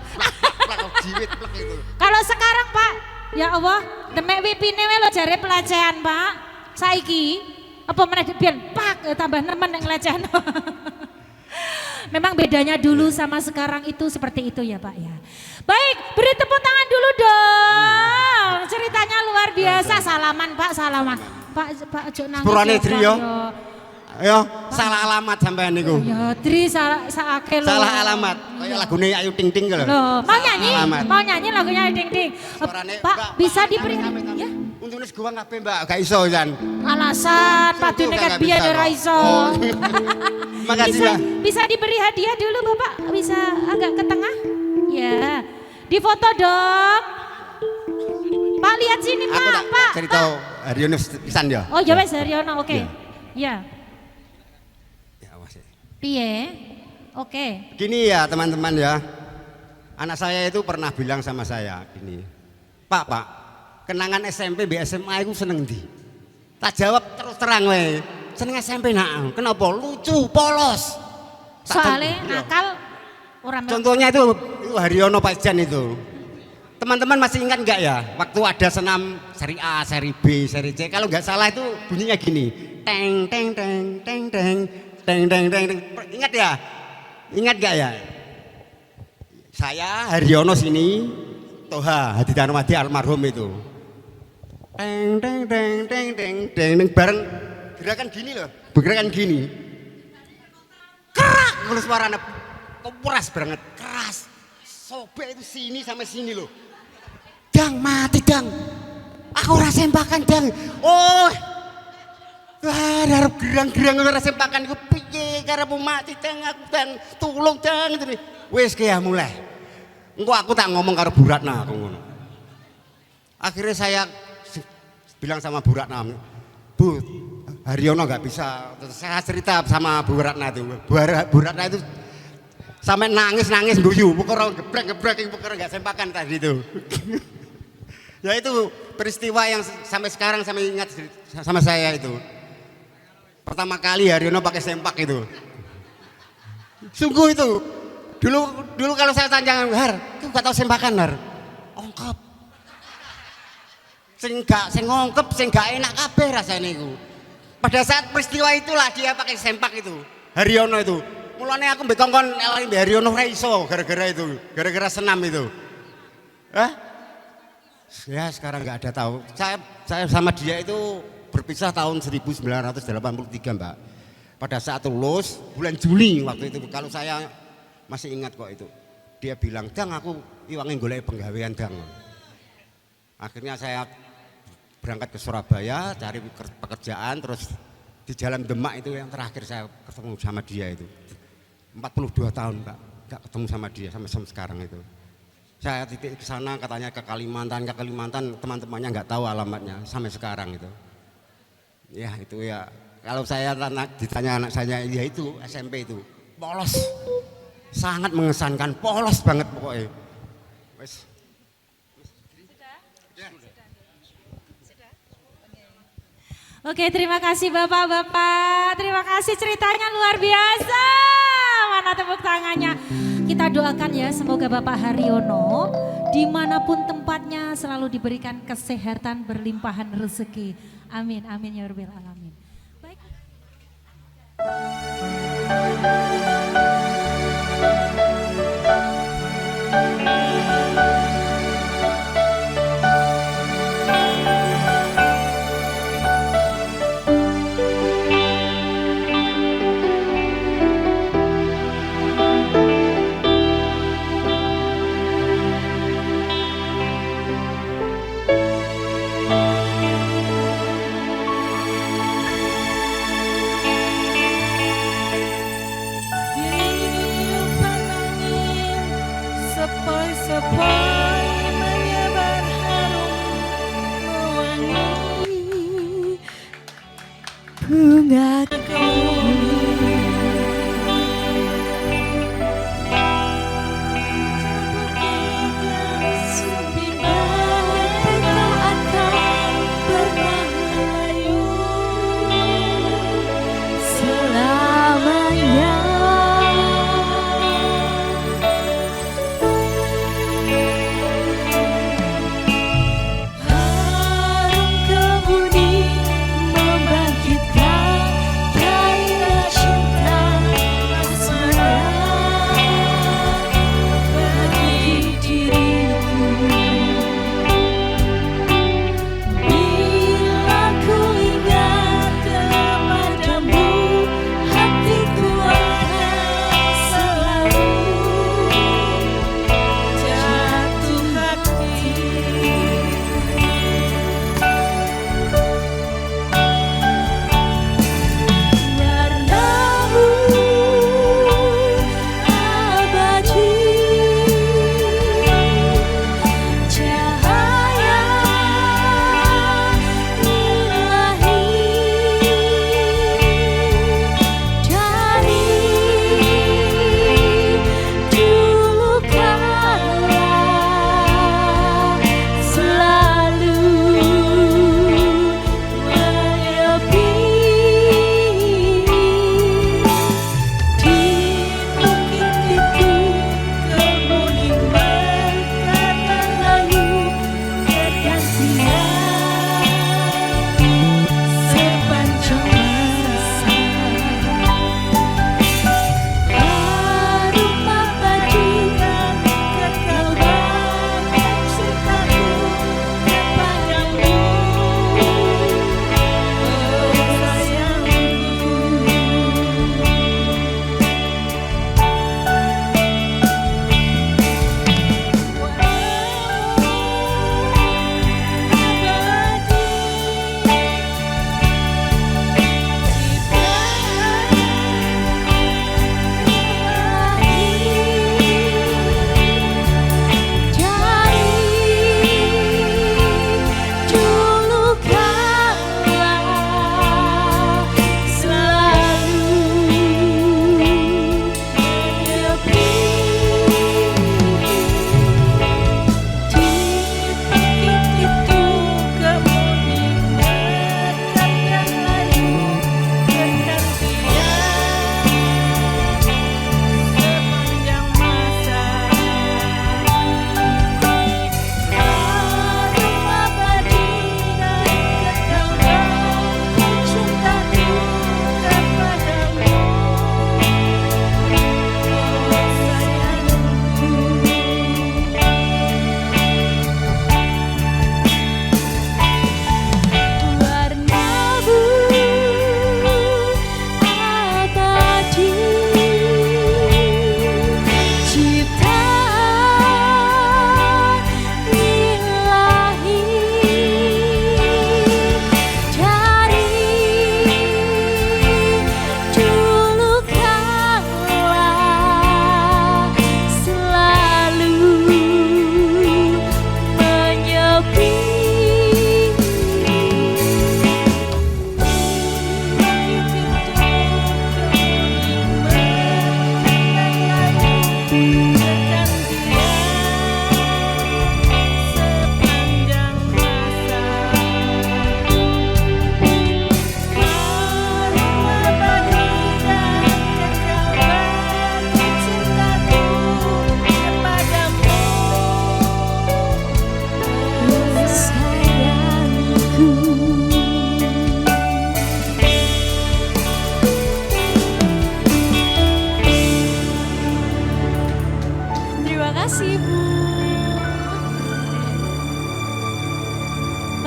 jiwit plak itu. Kalau sekarang Pak, ya Allah, demek wipine wae lo jare pelecehan Pak. Saiki apa meneh biyen pak tambah nemen nek ngelecehan. Memang bedanya dulu sama sekarang itu seperti itu ya Pak ya. Baik, beri tepuk tangan dulu dong. Ceritanya luar biasa. Salaman Pak, salaman. Pak ojo nangis. Sepurane ya, Dri, Pak, yo. yo. Ayo, salah alamat sampean niku. Ya, Dri saake lho. Salah alamat. Kayak lagune Ayu Ting Ting lho. Loh, mau nyanyi? Alamat. Mau nyanyi lagunya Ding Ding. Suarane, Pak, Mbak, bisa Pak, diberi amit-amit. ya? Untune gua kabeh Mbak, gak iso Jan. Alasan Pak Itu Dunekat nggak biar bisa, ora kok. iso. Oh. Makasih Bisa, Mbak. bisa diberi hadiah dulu Bapak, bisa agak ke tengah? Ya, difoto dong. Pak lihat sini Aku Pak, tak Pak. cerita Haryono pisan ya. Oh ya wes Haryono, oke. Ya. Ya, Ya, awas ya. piye? Oke. Gini ya teman-teman ya. Anak saya itu pernah bilang sama saya gini. Pak, kenangan SMP B SMA itu seneng di. Tak jawab terus terang we. Seneng SMP nak. Kenapa? Lucu, polos. Tak Soalnya tahu, iya. nakal orang Contohnya itu Haryono Pajan itu. Teman-teman masih ingat nggak ya? Waktu ada senam seri A, seri B, seri C. Kalau nggak salah itu bunyinya gini. Teng teng teng teng teng teng teng teng. teng. Ingat ya? Ingat nggak ya? Saya Haryono sini, Toha Hadi Darmadi almarhum itu. Teng teng teng teng teng teng teng bareng gerakan gini loh. Gerakan gini. Kerak kalau suaranya keras banget, keras. Sobek itu sini sampai sini loh. Dang mati dang. Aku rasempakan dang. Oh. Wah, harap gerang-gerang ora sempakan iku piye karepmu mati dang aku dang. Tulung dang itu. Wis ki ya mulai. Engko aku tak ngomong karo Bu Ratna aku ngono. Akhirnya saya bilang sama Bu Ratna, Bu, Haryono nggak bisa. Terus saya cerita sama Bu Ratna itu. Bu Ratna itu sampai nangis guyu, pokoknya gebrek pokoknya nggak sempakan tadi itu. Ya itu peristiwa yang sampai sekarang sampai ingat sama saya itu. Pertama kali Haryono pakai sempak itu. Sungguh itu. Dulu kalau saya tanya, Har, kamu nggak tahu sempakan Har? Ongkep. Sing ngongkep, sing gak enak kabeh rasanya itu. Pada saat peristiwa itulah dia pakai sempak itu. Haryono itu. Mulane aku mbek kongkon elani mbek Haryono ora iso gara-gara itu, gara-gara senam itu. Hah? Ya sekarang nggak ada tahu. Saya sama dia itu berpisah tahun 1983 Mbak. Pada saat lulus bulan Juli waktu itu kalau saya masih ingat kok itu. Dia bilang, "Dang aku iwange golek penggawean dang." Akhirnya saya berangkat ke Surabaya cari pekerjaan terus di Jalan Demak itu yang terakhir saya ketemu sama dia itu. 42 tahun Mbak, nggak ketemu sama dia sampai sekarang itu. Saya titik ke sana katanya ke Kalimantan, teman-temannya nggak tahu alamatnya sampai sekarang itu. Ya itu ya, kalau saya ditanya anak saya ya itu SMP itu, polos, sangat mengesankan, polos banget pokoknya. Wes. Oke, terima kasih Bapak-bapak. Terima kasih ceritanya luar biasa. Mana tepuk tangannya? Kita doakan ya semoga Bapak Haryono dimanapun tempatnya selalu diberikan kesehatan berlimpahan rezeki. Amin, amin ya rabbal alamin. Baik. bungaku.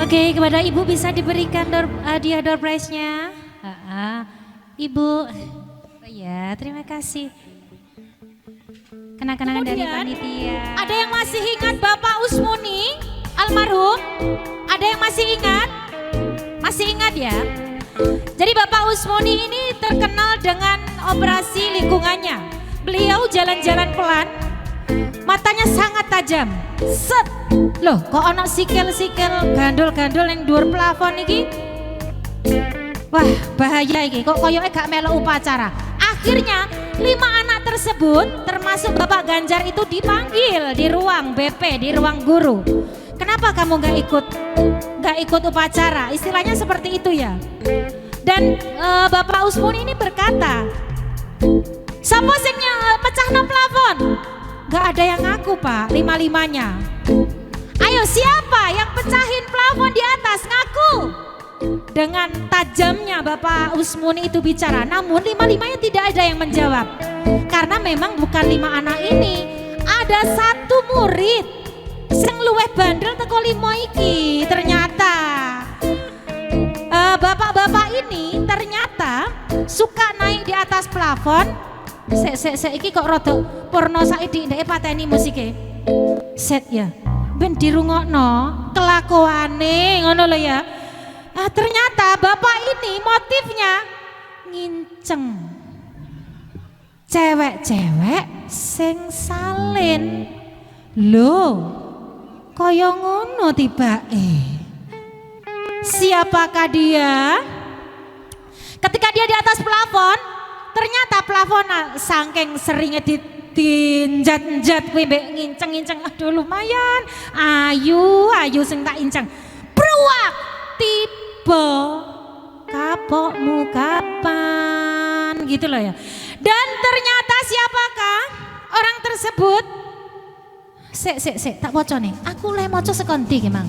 Oke, kepada Ibu bisa diberikan hadiah door prize-nya. Ibu, oh ya, terima kasih. Kenang-kenangan dari panitia. Ada yang masih ingat Bapak Usmuni almarhum? Ada yang masih ingat? Masih ingat ya? Jadi Bapak Usmuni ini terkenal dengan operasi lingkungannya. Beliau jalan-jalan pelan, matanya sangat tajam. Set, loh kok ono sikil-sikil gandul-gandul yang dhuwur plafon iki? Wah, bahaya iki. Kok koyoke gak melok upacara. Akhirnya 5 anak tersebut termasuk Bapak Ganjar itu dipanggil di ruang BP, di ruang guru. Kenapa kamu gak ikut upacara? Istilahnya seperti itu ya. Dan Bapak Usmun ini berkata, "Sapa sing pecahno plafon?" Gak ada yang ngaku, Pak, 5-5-nya. Ayo, siapa yang pecahin plafon di atas? Ngaku. Dengan tajamnya Bapak Usmuni itu bicara, namun 5-5-nya tidak ada yang menjawab. Karena memang bukan 5 anak ini, ada 1 murid sing luweh bandel teko 5 iki. Ternyata bapak-bapak ini ternyata suka naik di atas plafon. Sek iki kok rada porno saiki ndeke pateni musike. Set ya. Ben dirungokno kelakuane ngono lho ya. Ternyata bapak ini motifnya nginceng cewek-cewek sing salin. Loh, kaya ngono tibake. Siapakah dia? Ketika dia di atas plafon, ternyata plafon saking seringnya ditinjat-njat kuwi mbek nginceng-nginceng. Aduh lumayan. Ayu sing tak inceng. Bruak tiba kapokmu kapan gitu loh ya. Dan ternyata siapakah orang tersebut? Sek tak waca nih. Aku le maca sekondi ki, Mang.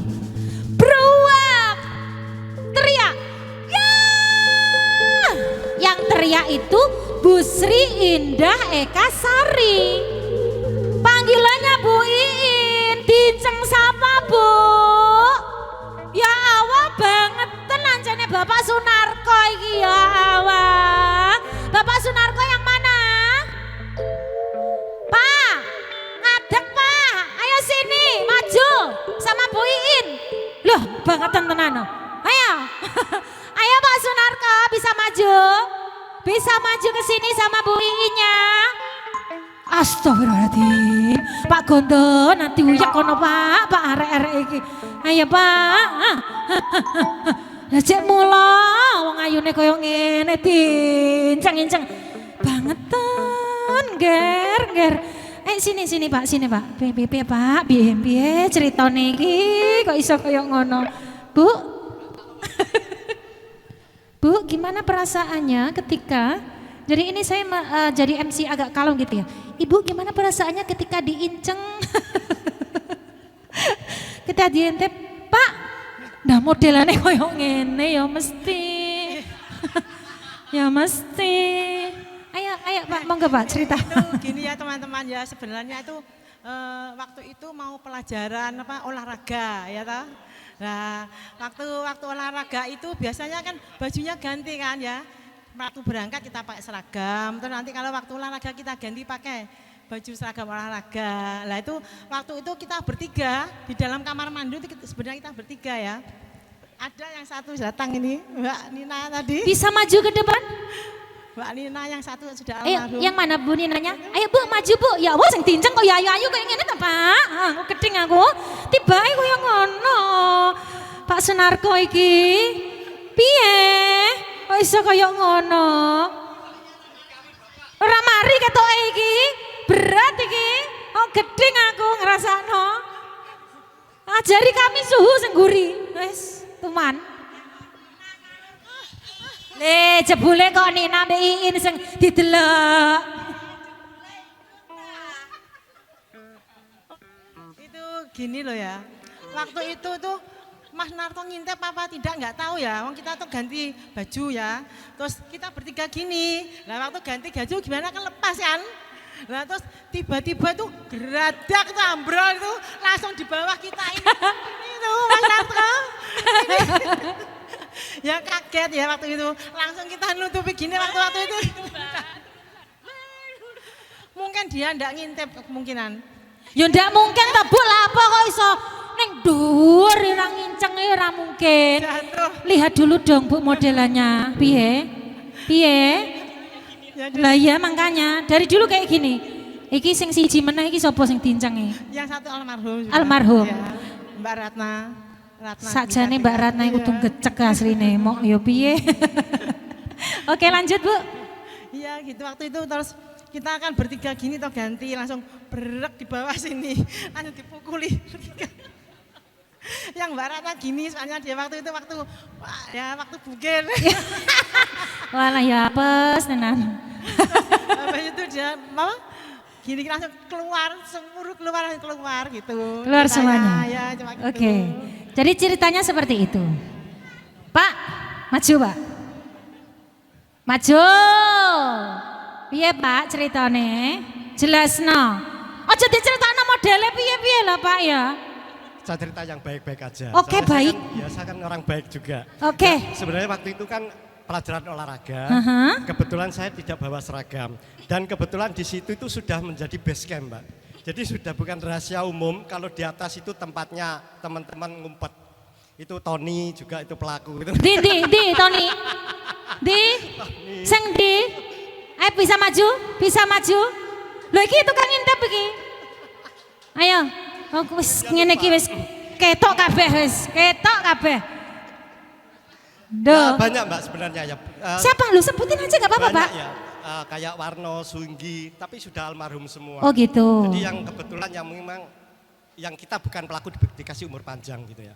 Bruak teriak. Ya! Yang teriak itu Bu Sri Indah Eka Sari. Panggilannya Bu Iin. Dinceng sapa, Bu? Ya awal banget tenancane Bapak Sunarko iki ya awal. Bapak Sunarko yang mana? Pak, ngadeg Pak, ayo sini maju sama Bu Iin. Loh bangetan tenan. Ayo, ayo Pak Sunarko bisa maju ke sini sama Bu Iinnya. Astagfirullahaladzim, Pak Gondo nanti uyak kono Pak arek-arek iki. Ayo Pak. Lah cek mula wong ayune koyo ngene dinceng-inceng. Bangetan, ger. Sini Pak, Piye Pak, piye ceritane iki kok iso koyo ngono. Bu. Bu, gimana perasaannya ketika jadi ini saya jadi MC agak kalem gitu ya. Ibu gimana perasaannya ketika diinceng? Kita diintip, Pak. Nah modelannya koyo ngene ya mesti. Ya mesti. Ayo Pak, monggo Pak cerita. Itu gini ya teman-teman ya, sebenarnya itu waktu itu mau pelajaran olahraga ya toh. Nah, waktu olahraga itu biasanya kan bajunya ganti kan ya. Waktu berangkat kita pakai seragam, terus nanti kalau waktu olahraga kita ganti pakai baju seragam olahraga. Nah itu waktu itu kita bertiga di dalam kamar mandi itu sebenarnya kita bertiga ya. Ada yang satu datang ini, Mbak Nina tadi. Bisa maju ke depan? Mbak Nina yang satu sudah Ayo, almarhum. yang mana Bu Ninanya? Ayo Bu maju Bu. Ya wah sing dinceng kok ya ayu kayak ngene ta Pak. Aku gedeng aku. Tibae koyo ngono. Pak Sunarko iki. Piye? Kok iso kaya ngono? Ora mari ketoke iki. Berat iki. Oh gedeng aku ngrasakno. Ajari kami suhu sing guri. Wis, tuman. Le jebule kok Nina mbek Iin sing didelok. Itu gini loh ya. Waktu itu tuh Mas Narto ngintip apa tidak nggak tahu ya. Wong kita tuh ganti baju ya. Terus kita bertiga gini. Nah waktu ganti baju gimana kan lepas kan. Nah terus tiba-tiba tuh geradak tuh ambrol itu langsung di bawah kita ini tuh Mas Narto. Ya kaget ya waktu itu. Langsung kita nutupi gini waktu itu. Mungkin dia ndak ngintip kemungkinan. Ya ndak mungkin ta Bu lah apa kok iso ning dhuwur ora nginceng ora mungkin. Jatuh. Lihat dulu dong Bu modelannya. Piye? Lah iya makanya dari dulu kayak gini. Iki sing siji meneh iki sapa sing dincenge? Yang satu almarhum juga. Almarhum. Ya, Mbak Ratna. Ratna Sakjane Gita Mbak Gita. Ratna iku Iya. tuh gecek asline, mok yo piye. Oke, lanjut, Bu. Iya gitu waktu itu terus kita akan bertiga gini toh ganti langsung berek di bawah sini langsung dipukuli bertiga. Yang Mbak Ratna gini soalnya dia waktu itu waktu bugil. Walah ya apes tenan. Habis itu dia mau gini langsung keluar seluruh keluar gitu. Keluar Ceritanya, semuanya. Ya cuma gitu. Oke. Jadi ceritanya seperti itu. Pak, maju, Pak. Maju. Piye, Pak, ceritane? Jelasno. Aja diceritakno modele piye-piye lah, Pak ya. Saya cerita yang baik-baik aja. Oke, Soalnya baik. Saya kan orang baik juga. Oke. Nah, sebenarnya waktu itu kan pelajaran olahraga. Aha. Kebetulan saya tidak bawa seragam. Dan kebetulan di situ itu sudah menjadi base camp, Mbak. Jadi sudah bukan rahasia umum kalau di atas itu tempatnya teman-teman ngumpet. Itu Tony juga itu pelaku. Itu. Di, Tony. Di. Sing di. Bisa maju? Bisa maju? Lho iki tukang ngintip iki. Ayo. Oh, wis ngene iki wis ketok kabeh wis, ketok kabeh. Ya, Duh. banyak Mbak sebenarnya ya. Siapa lu sebutin aja gak apa-apa, Pak. Banyak ya. Kayak Warno, Sunggi, tapi sudah almarhum semua. Oh gitu. Jadi yang kebetulan yang memang yang kita bukan pelaku dikasih umur panjang gitu ya.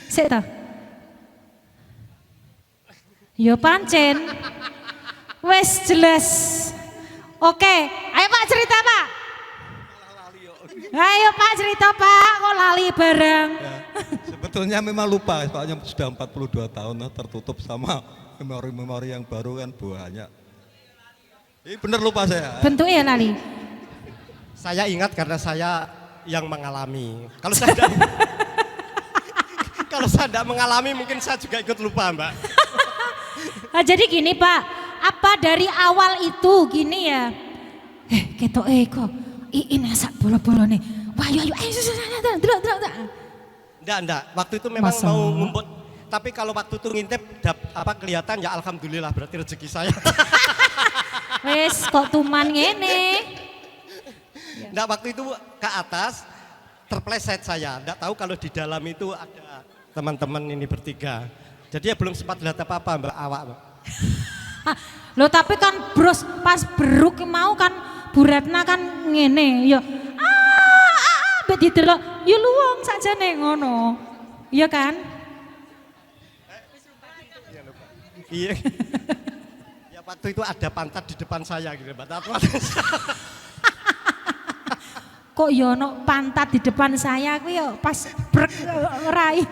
Sik ta. Yo pancen. Wes jelas. Oke, ayo Pak cerita, Pak. Ayo Pak cerita, Pak. Kok lali bareng. Ya, sebetulnya memang lupa, soalnya sudah 42 tahun tertutup sama memori-memori yang baru kan banyak. Ini bener lupa saya. Bentuknya lali. Saya ingat karena saya yang mengalami. Kalau saya tidak, kalau saya tidak mengalami mungkin saya juga ikut lupa, Mbak. Nah, jadi gini Pak, apa dari awal itu gini ya? Ketok kok ini sak bolo-bolo nih. Wah, ayo, delok. Enggak. Waktu itu memang Masa? mau ngumpet. Tapi kalau waktu itu ngintip kelihatan ya alhamdulillah berarti rezeki saya. Wes kok tuman ngene. Enggak, waktu itu ke atas terpleset saya. Enggak tahu kalau di dalam itu ada teman-teman ini bertiga. Jadi ya belum sempat lihat apa-apa Mbak awak. Loh tapi kan bros pas beruk mau kan Bu Ratna kan ngene ya. Bet didelok ya luwung sakjane ngono. Iya kan? Iya. Ya waktu itu ada pantat di depan saya gitu Mbak. Kok ya ono pantat di depan saya aku ya pas brek rai.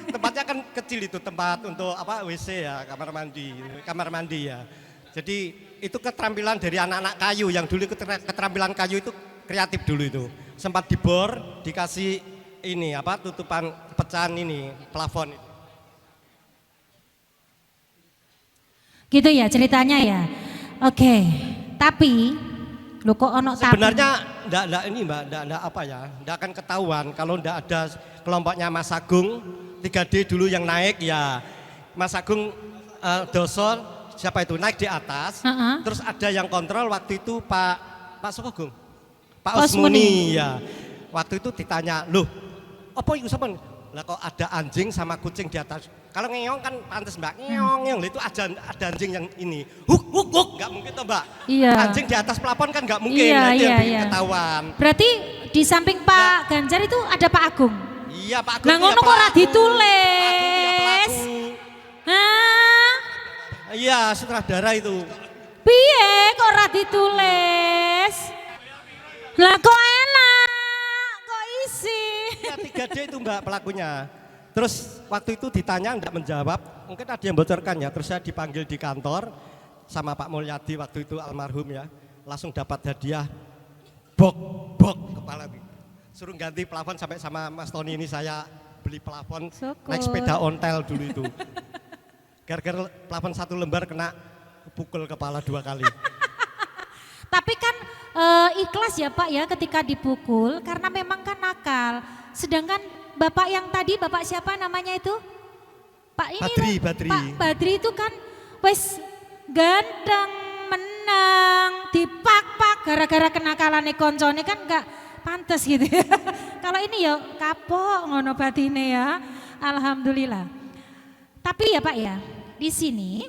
Tempatnya kan kecil itu tempat untuk WC ya, kamar mandi ya. Jadi itu keterampilan dari anak-anak kayu yang dulu keterampilan kayu itu kreatif dulu itu. Sempat dibor, dikasih ini tutupan pecahan ini, plafon. Gitu ya ceritanya ya. Oke. Tapi lo kok ono Sebenarnya enggak ini Mbak, enggak apa ya, enggak akan ketahuan kalau enggak ada kelompoknya Mas Agung 3D dulu yang naik ya. Mas Agung Dosol siapa itu naik di atas, terus ada yang kontrol waktu itu Pak Sokogung, Pak Osmuni ya. Waktu itu ditanya, loh, apa itu sampean? Lah kok ada anjing sama kucing di atas? Kalau ngeong kan pantas Mbak, ngeong itu ada anjing yang ini, huk, nggak mungkin toh Mbak. Iya. Anjing di atas plafon kan nggak mungkin, Iya, nanti iya, yang iya. ketahuan. Berarti di samping Pak Ganjar itu ada Pak Agung. Iya Pak Agung. Nah ngono kok ora ditulis. pelaku. Hah? Iya sutradara itu. Piye kok ora ditulis? Lah kok enak, kok isi. Ya 3D itu Mbak pelakunya. Terus waktu itu ditanya enggak menjawab, mungkin ada yang bocorkan ya. Terus saya dipanggil di kantor sama Pak Mulyadi waktu itu almarhum ya. Langsung dapat hadiah bok kepala. Suruh ganti plafon sampai sama Mas Tony ini saya beli plafon naik sepeda ontel dulu itu. Gara-gara plafon 1 lembar kena pukul kepala 2 kali. Tapi kan ikhlas ya Pak ya ketika dipukul karena memang kan nakal. Sedangkan Bapak yang tadi, Bapak siapa namanya itu? Pak ini Badri. Pak Badri itu kan wes ganteng, menang, dipak-pak gara-gara kenakalan koncone kan enggak pantes gitu ya. Kalau ini ya kapok ngono batine ya. Alhamdulillah. Tapi ya Pak ya, di sini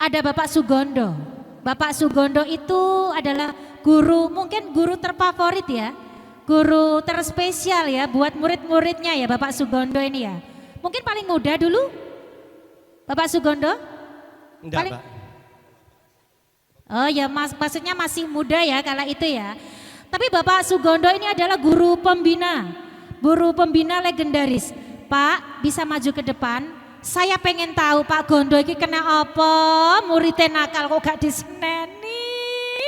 ada Bapak Sugondo. Bapak Sugondo itu adalah guru, mungkin guru terfavorit ya. Guru terspesial ya buat murid-muridnya ya Bapak Sugondo ini ya. Mungkin paling muda dulu Bapak Sugondo? Enggak, Paling- Pak. Oh ya maksudnya masih muda ya kala itu ya. Tapi Bapak Sugondo ini adalah guru pembina legendaris. Pak bisa maju ke depan. Saya pengen tahu Pak Gondo ini kena apa? Muridnya nakal kok gak diseneni?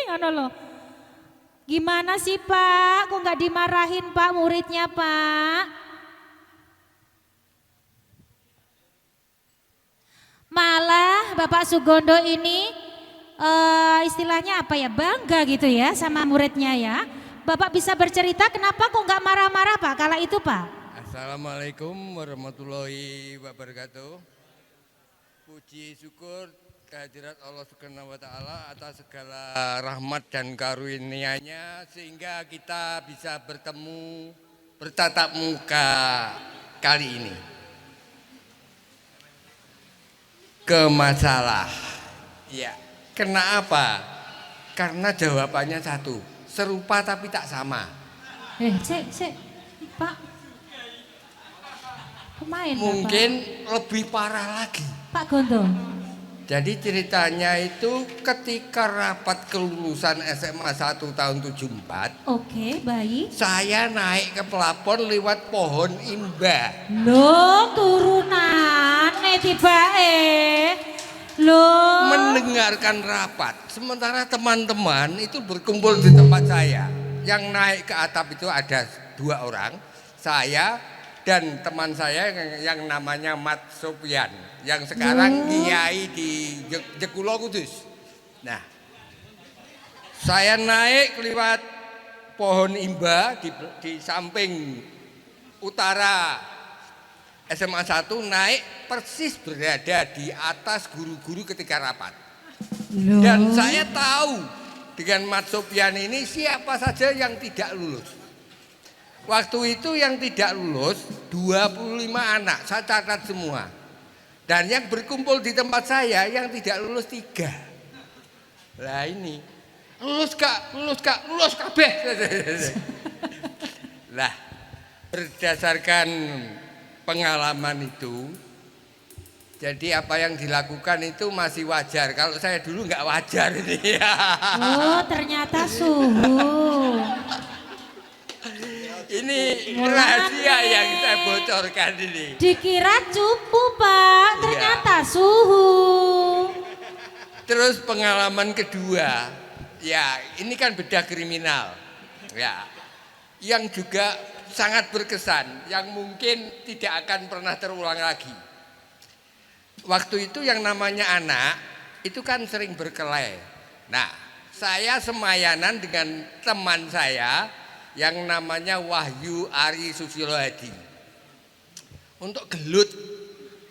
Ngono loh. Gimana sih Pak? Kok gak dimarahin Pak muridnya Pak? Malah Bapak Sugondo ini istilahnya apa ya, bangga gitu ya sama muridnya ya. Bapak bisa bercerita kenapa kok nggak marah-marah Pak kala itu Pak? Assalamualaikum warahmatullahi wabarakatuh. Puji syukur kehadirat Allah Subhanahu wa taala atas segala rahmat dan karunia-Nya sehingga kita bisa bertemu bertatap muka kali ini. Ke masalah. Ya, kenapa? Karena jawabannya satu, serupa tapi tak sama. Cek, Pak. Pemain Mungkin lebih parah lagi. Pak Gondo. Jadi ceritanya itu ketika rapat kelulusan SMA 1 tahun 74, Oke, baik. saya naik ke pelapon lewat pohon imba. Loh, turunan tiba Loh. Mendengarkan rapat. Sementara teman-teman itu berkumpul di tempat saya. Yang naik ke atap itu ada 2 orang, saya dan teman saya yang namanya Mat Sopyan, yang sekarang kiai di Jekulo Kudus. Nah, saya naik lewat pohon imba di samping utara SMA 1, naik persis berada di atas guru-guru ketika rapat. Dan saya tahu dengan Mat Sopyan ini siapa saja yang tidak lulus. Waktu itu yang tidak lulus 25 anak, saya catat semua. Dan yang berkumpul di tempat saya yang tidak lulus 3. Lah ini, lulus kabeh. Lah, berdasarkan pengalaman itu, jadi apa yang dilakukan itu masih wajar. Kalau saya dulu nggak wajar ini. Oh, ternyata suhu. Ini rahasia yang saya bocorkan ini. Dikira cupu Pak, ternyata suhu. Terus pengalaman kedua, ya ini kan bedah kriminal, ya, yang juga sangat berkesan, yang mungkin tidak akan pernah terulang lagi. Waktu itu yang namanya anak itu kan sering berkelahi. Nah, saya semayanan dengan teman saya yang namanya Wahyu Ari Susilo Hadi untuk gelut,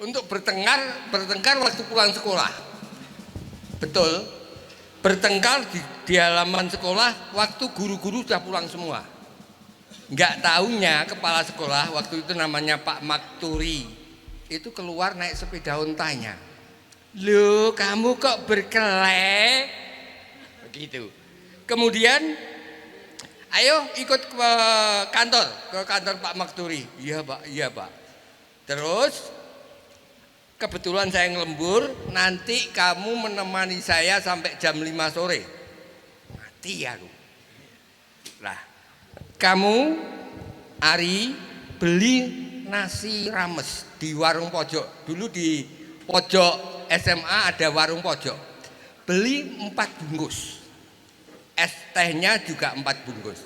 untuk bertengkar waktu pulang sekolah. Betul, bertengkar di halaman sekolah waktu guru-guru sudah pulang semua. Enggak tahunya kepala sekolah waktu itu namanya Pak Makturi itu keluar naik sepeda ontanya. Loh, kamu kok berkelahi? Begitu. Kemudian ayo ikut ke kantor Pak Makturi. Iya Pak. Terus kebetulan saya ngelembur, nanti kamu menemani saya sampai jam 5 sore. Mati aku. Lah, kamu Ari beli nasi rames di warung pojok. Dulu di pojok SMA ada warung pojok. Beli 4 bungkus. Es tehnya juga 4 bungkus.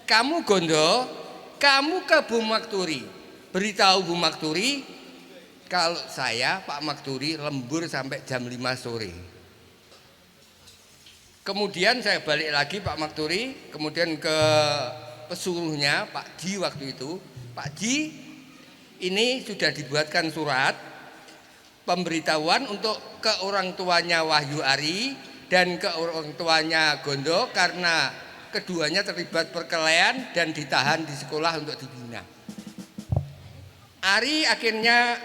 Kamu Gondo, kamu ke Bu Makturi, beritahu Bu Makturi kalau saya Pak Makturi lembur sampai jam 5 sore. Kemudian saya balik lagi Pak Makturi, kemudian ke pesuruhnya Pak Ji waktu itu. Pak Ji, ini sudah dibuatkan surat pemberitahuan untuk ke orang tuanya Wahyu Ari dan ke orang tuanya Gondo karena keduanya terlibat perkelahian dan ditahan di sekolah untuk dibina. Ari akhirnya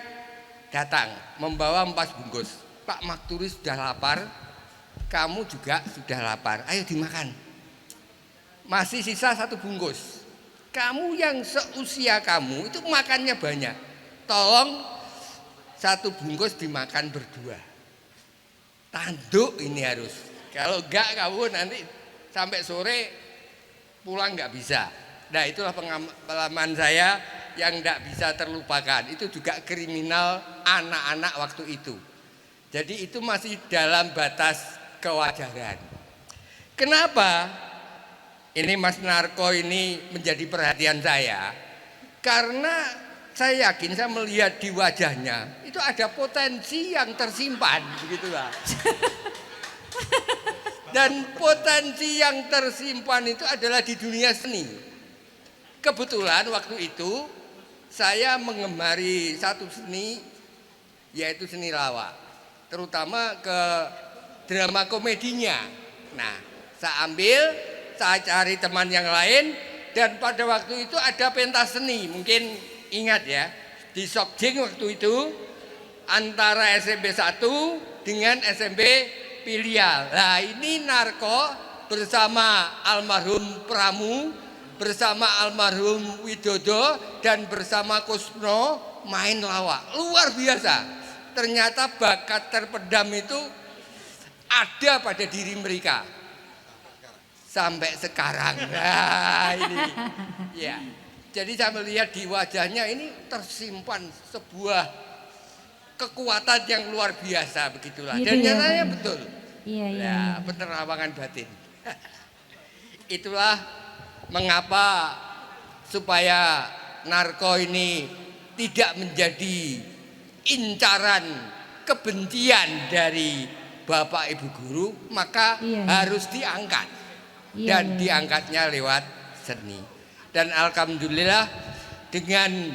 datang membawa 4 bungkus. Pak Makturi sudah lapar, kamu juga sudah lapar, ayo dimakan. Masih sisa 1 bungkus. Kamu yang seusia kamu itu makannya banyak. Tolong 1 bungkus dimakan berdua. Tanduk ini harus. Kalau enggak kamu nanti sampai sore pulang enggak bisa. Nah itulah pengalaman saya yang enggak bisa terlupakan. Itu juga kriminal anak-anak waktu itu. Jadi itu masih dalam batas kewajaran. Kenapa ini Mas Narko ini menjadi perhatian saya? Karena saya yakin, saya melihat di wajahnya itu ada potensi yang tersimpan, begitulah. Dan potensi yang tersimpan itu adalah di dunia seni. Kebetulan waktu itu saya mengemari satu seni, yaitu seni lawak, terutama ke drama komedinya. Nah, saya ambil, saya cari teman yang lain, dan pada waktu itu ada pentas seni, mungkin ingat ya, di Sokjing waktu itu antara SMP 1 dengan SMP Filial. Nah ini Narko bersama almarhum Pramu, bersama almarhum Widodo, dan bersama Kusno main lawak. Luar biasa. Ternyata bakat terpendam itu ada pada diri mereka. Sampai sekarang. Nah ini. Ya. Jadi saya melihat di wajahnya ini tersimpan sebuah kekuatan yang luar biasa, begitulah. Gitu Dan ya, nyatanya Pak. betul. Iya, iya. Ya, penerawangan batin. Itulah mengapa supaya Narko ini tidak menjadi incaran kebencian dari Bapak Ibu guru, maka Iya. harus diangkat. Iya, Dan iya. diangkatnya lewat seni. Dan alhamdulillah dengan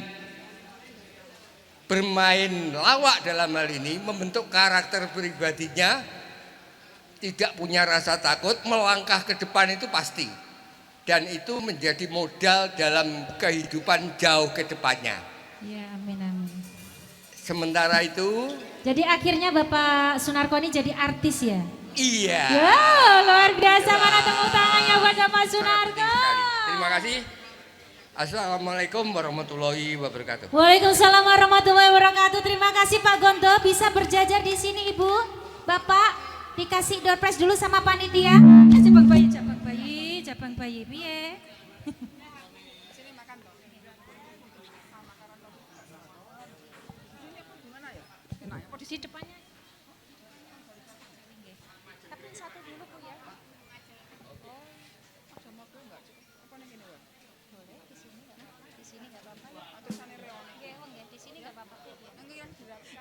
bermain lawak dalam hal ini membentuk karakter pribadinya, tidak punya rasa takut, melangkah ke depan itu pasti. Dan itu menjadi modal dalam kehidupan jauh ke depannya. Ya, amin amin. Sementara itu, Jadi akhirnya Bapak Sunarko ini jadi artis ya? iya. Ya, luar biasa, mana tepuk tangannya buat Bapak Sunarko. Terima kasih. Assalamualaikum warahmatullahi wabarakatuh. Waalaikumsalam warahmatullahi wabarakatuh. Terima kasih Pak Gondo, bisa berjajar di sini Ibu. Bapak dikasih door prize dulu sama panitia. Jabang bayi, jabang bayi, jabang bayi, piye? Di depannya. Tapi satu dulu Bu ya. Di sini nggak apa-apa ya. Di sini nggak apa-apa.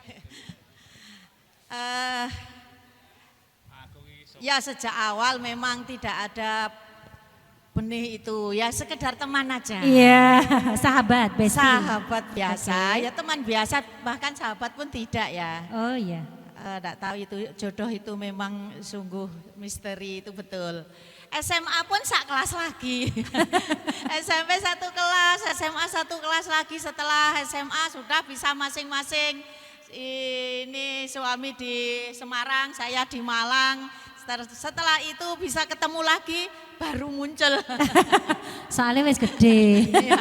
Ya sejak awal memang tidak ada benih itu, ya sekedar teman aja. Iya, sahabat, bestie. Sahabat biasa, Oke. ya teman biasa, bahkan sahabat pun tidak ya. Oh iya. Tidak tahu itu jodoh itu memang sungguh misteri, itu betul. SMA pun sak kelas lagi. SMP satu kelas, SMA satu kelas lagi, setelah SMA sudah bisa masing-masing. Ini suami di Semarang, saya di Malang. Setelah itu bisa ketemu lagi, baru muncul. Soalnya wis gede. Iya.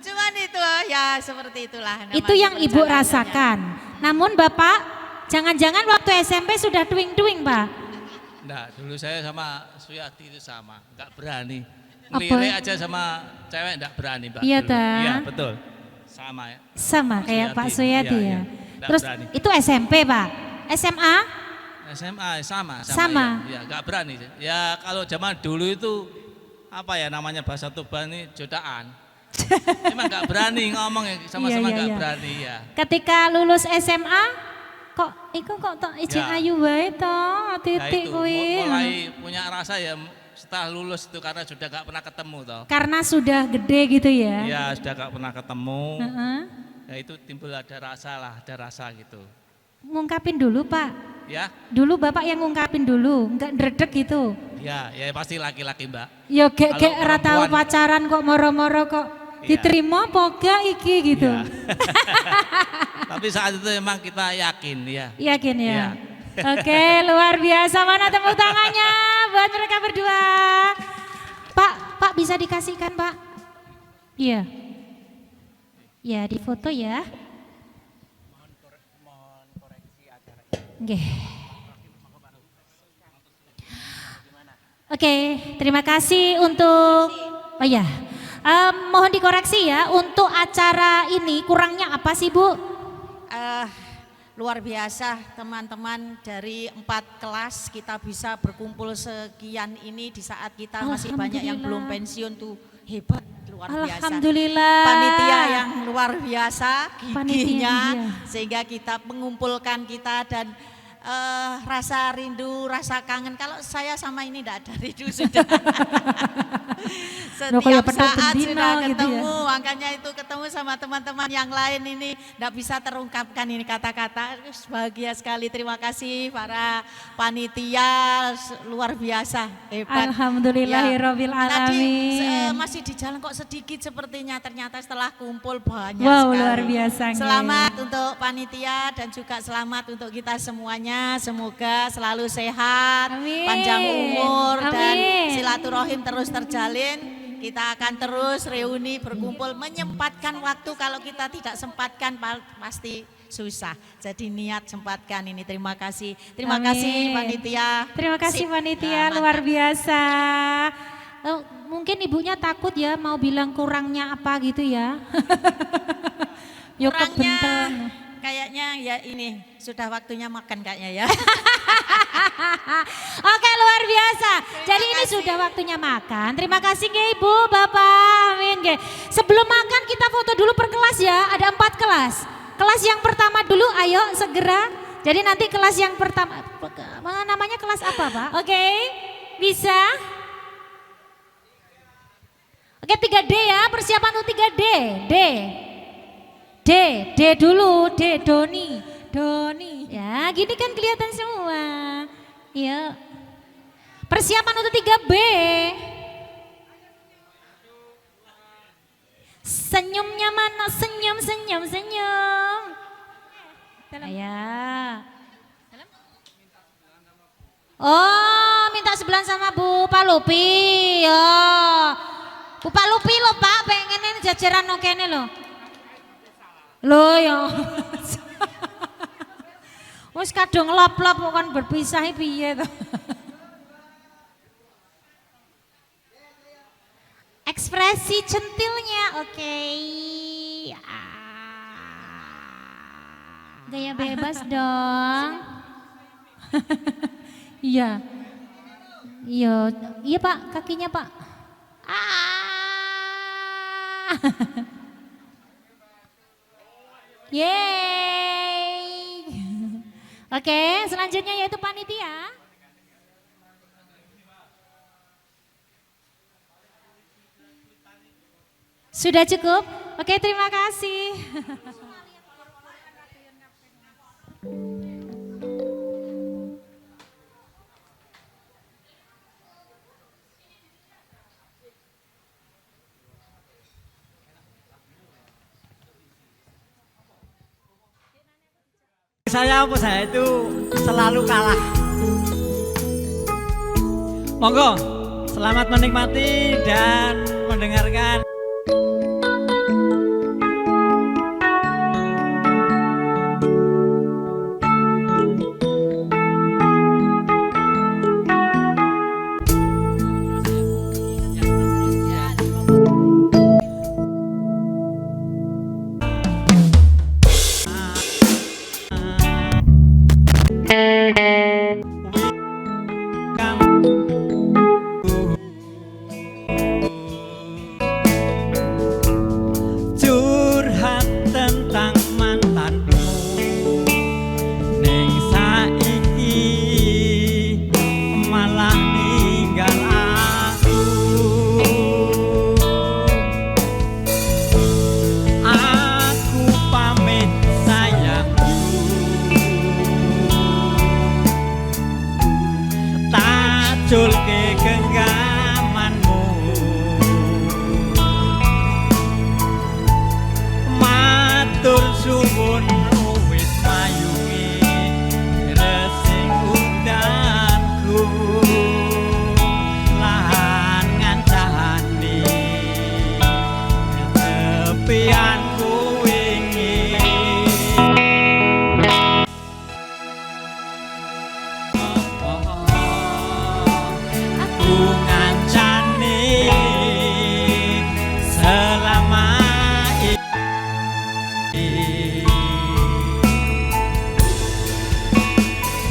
Cuman itu ya seperti itulah. Itu yang Ibu rasakan. Namun Bapak, jangan-jangan waktu SMP sudah tuing-tuing Pak? Enggak, dulu saya sama Suyati itu sama, enggak berani. Apa? Ngelirik aja sama cewek enggak berani, Mbak. Iya, dulu. ta? Iya, betul. Sama ya. Sama kayak Pak Suyati Iya, ya. iya. Nggak Terus berani. itu SMP Pak? SMA? SMA sama. Sama. Ya, enggak berani. Ya kalau zaman dulu itu apa ya namanya bahasa Tuban ini jodohan. Emang enggak berani ngomong ya, sama-sama Iya, iya, enggak iya. berani ya. Ketika lulus SMA, kok iku kok tok ijek Ya. ayu wae to, Nah, titik itu kuwi. mulai punya rasa ya setelah lulus itu karena sudah enggak pernah ketemu toh. Karena sudah gede gitu ya. Iya, sudah enggak pernah ketemu. Heeh. Ya itu timbul ada rasa lah, ada rasa gitu. ngungkapin dulu Pak. Ya, Dulu Bapak yang ngungkapin dulu, enggak dredeg gitu. ya pasti laki-laki Mbak. Ya gek Kalau ora tau perempuan- pacaran kok moro-moro kok diterima apa gak iki gitu. Iya. Tapi saat itu memang kita yakin ya. Yakin ya? Iya. Oke, luar biasa. Mana tepuk tangannya buat mereka berdua. Pak bisa dikasihkan Pak? Iya. Ya, di foto ya. Oke. Oke, terima kasih untuk, oh ya, mohon dikoreksi ya, untuk acara ini kurangnya apa sih Bu? Luar biasa teman-teman dari 4 kelas kita bisa berkumpul sekian ini di saat kita masih banyak yang belum pensiun tuh hebat. Luar biasa. Alhamdulillah. Panitia yang luar biasa Panitia, giginya iya. sehingga kita mengumpulkan kita dan rasa rindu, rasa kangen. Kalau saya sama ini tidak ada rindu sudah. Loh, kayak Setiap pedot saat bendino sudah gitu ya. ketemu, makanya itu ketemu sama teman-teman yang lain ini tidak bisa terungkapkan ini kata-kata. Bahagia sekali, terima kasih para panitia luar biasa, hebat. Alhamdulillahirabbil Tadi alamin. masih di jalan kok sedikit sepertinya, ternyata setelah kumpul banyak Wow, sekali. luar biasa, nggih. Selamat untuk panitia dan juga selamat untuk kita semuanya. Semoga selalu sehat, Amin. panjang umur dan Amin. silaturahim terus terjalin. Kita akan terus reuni berkumpul, menyempatkan waktu. Kalau kita tidak sempatkan pasti susah. Jadi niat sempatkan ini. Terima kasih. Terima Amin. kasih panitia. Terima kasih Sip. panitia, Nah, luar biasa. Mungkin ibunya takut ya mau bilang kurangnya apa gitu ya. Yuk Kurangnya kebentel. kayaknya ya ini sudah waktunya makan kayaknya ya. Oke, luar biasa. Jadi ini sudah waktunya makan. Terima kasih nggih Ibu, Bapak. Amin nggih. Sebelum makan kita foto dulu per kelas ya. Ada 4 kelas. Kelas yang pertama dulu, ayo segera. Jadi nanti kelas yang pertama, namanya kelas apa Pak? Oke, bisa. Oke, 3D ya, persiapan untuk 3D. D dulu, Doni. Ya, gini kan kelihatan semua. Iya. Persiapan untuk 3B. Senyumnya mana? Senyum. Ya. Oh, minta sebelahan sama Bu Pak Lupi. Oh. Bu Pak Lupi lo Pak, pengen ini jajaran no kene lo. Lo ya. Wis kadung lop-lop kok kan berpisah piye to. Ekspresi centilnya, oke. Gaya bebas dong. Iya. Iya Pak, kakinya Pak. Yeay. Oke, selanjutnya yaitu panitia. Sudah cukup? Oke, terima kasih. Saya itu selalu kalah. Monggo, selamat menikmati dan mendengarkan. impianku wingi. Aku ngancani selama ini.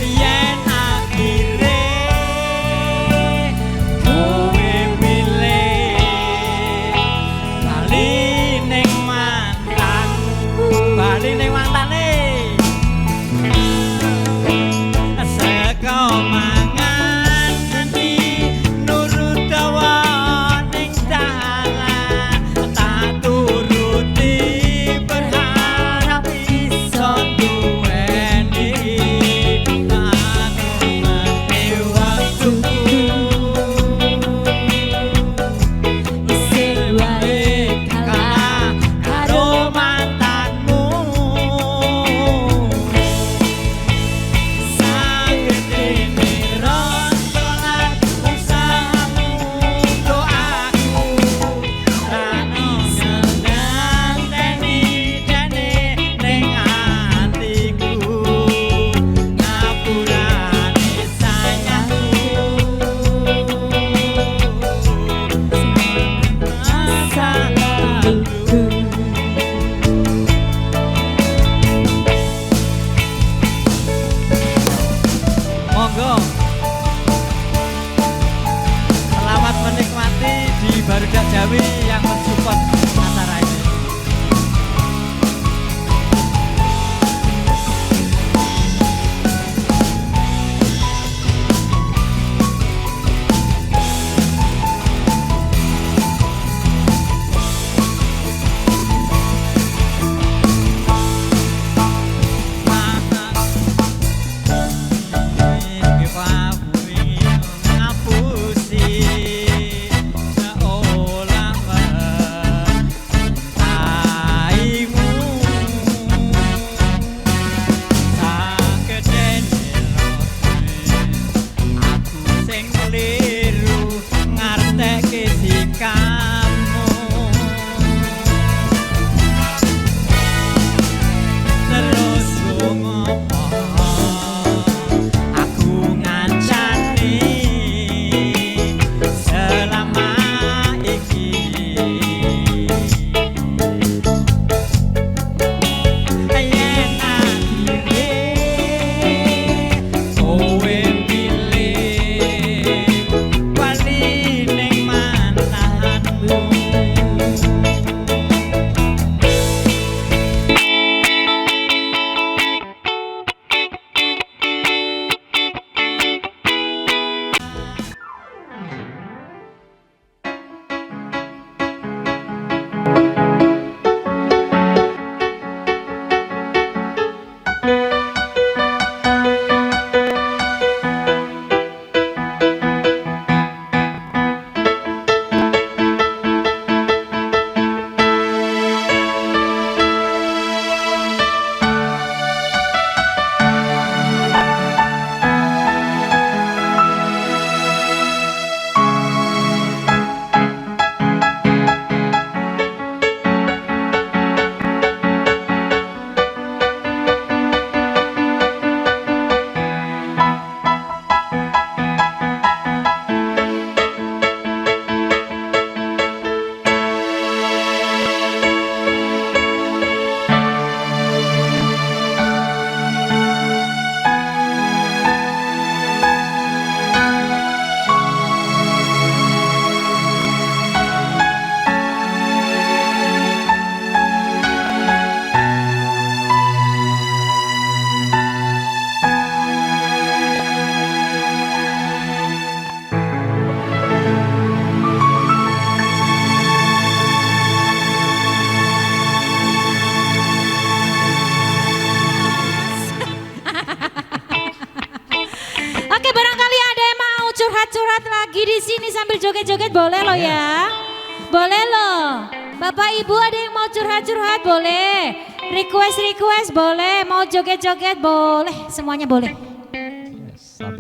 Yen akhire kowe milih bali ning mantanmu, bali ning mantane. Seko mangan iki nurut dawa ning dalan, tak turuti berharap iso duweni anumane waktuku. Isih wae kalah karo mantanmu. Monggo, selamat menikmati di Barudak Jawi yang mensupport acara ini. curhat-curhat lagi di sini sambil joget-joget boleh loh ya. Boleh loh. Bapak Ibu ada yang mau curhat-curhat boleh. Request-request boleh. Mau joget-joget boleh. Semuanya boleh.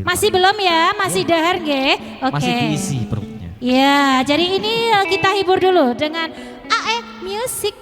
Masih belum ya? Masih dahar nggih? Oke. Masih diisi perutnya. Ya, jadi ini kita hibur dulu dengan AE Music.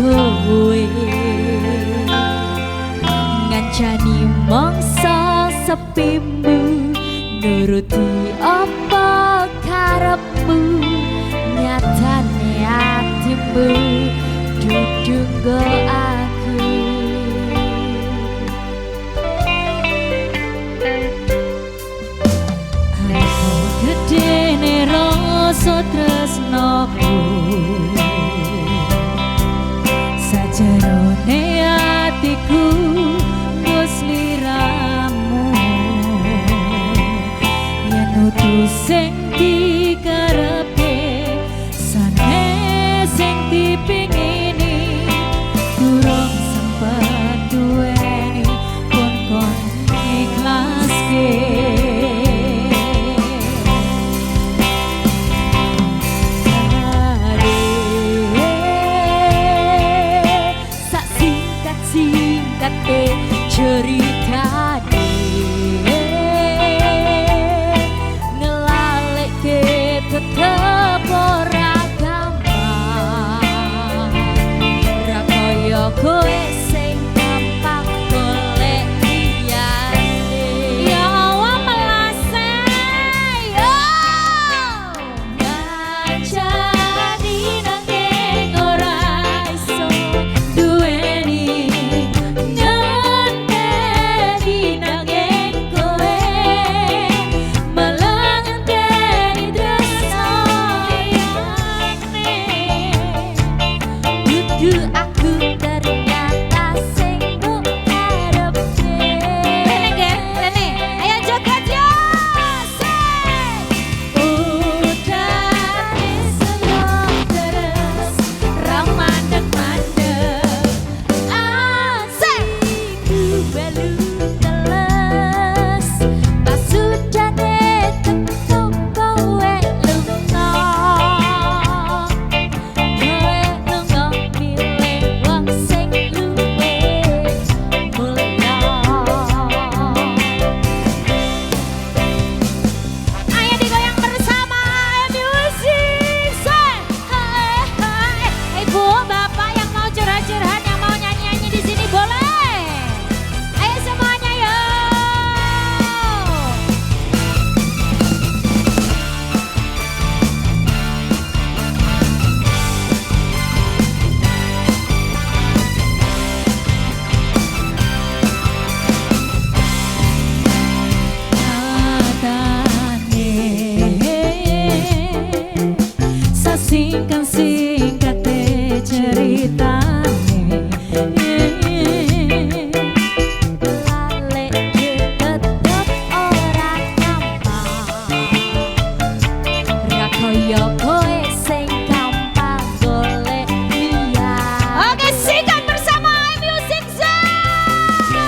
kowe ngancani mangsa sepimu nuruti apa karepmu nyatane atimu dudunggo aku aku gedene rasa tresnaku sajarone atiku wis liramu yen utus sing dikarepe sanes sing dipingini durung sempat duweni kon ikhlaske ceritane ngelaleke tetep ora gampang ra kaya kowe sing gampang golek liyane ya melase yo ngancani nanging ora iso duweni aku ternyata sing mbok karepe Rene ayo joget yo udah seneng terus ramandek-mandek asiku belu teles pas sudane teko kowe lunga singkat-singkate ceritane lalek tetep ora gampang ra kaya kowe sing gampang golek liyane oke singkat bersama Music Zone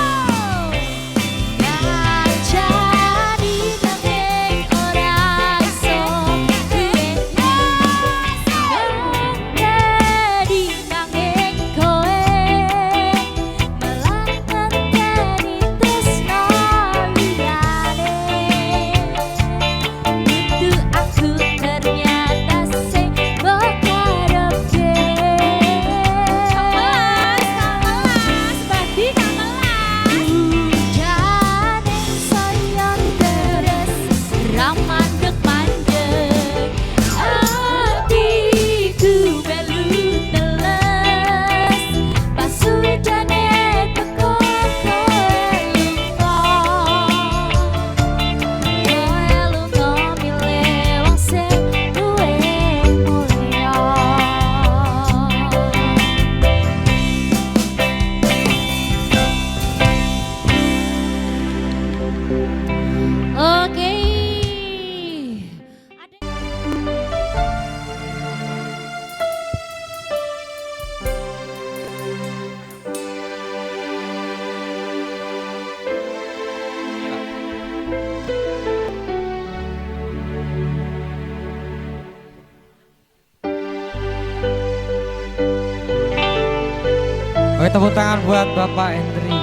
ngancani nanging ora iso duweni Oke, tepuk tangan buat Bapak Hendri.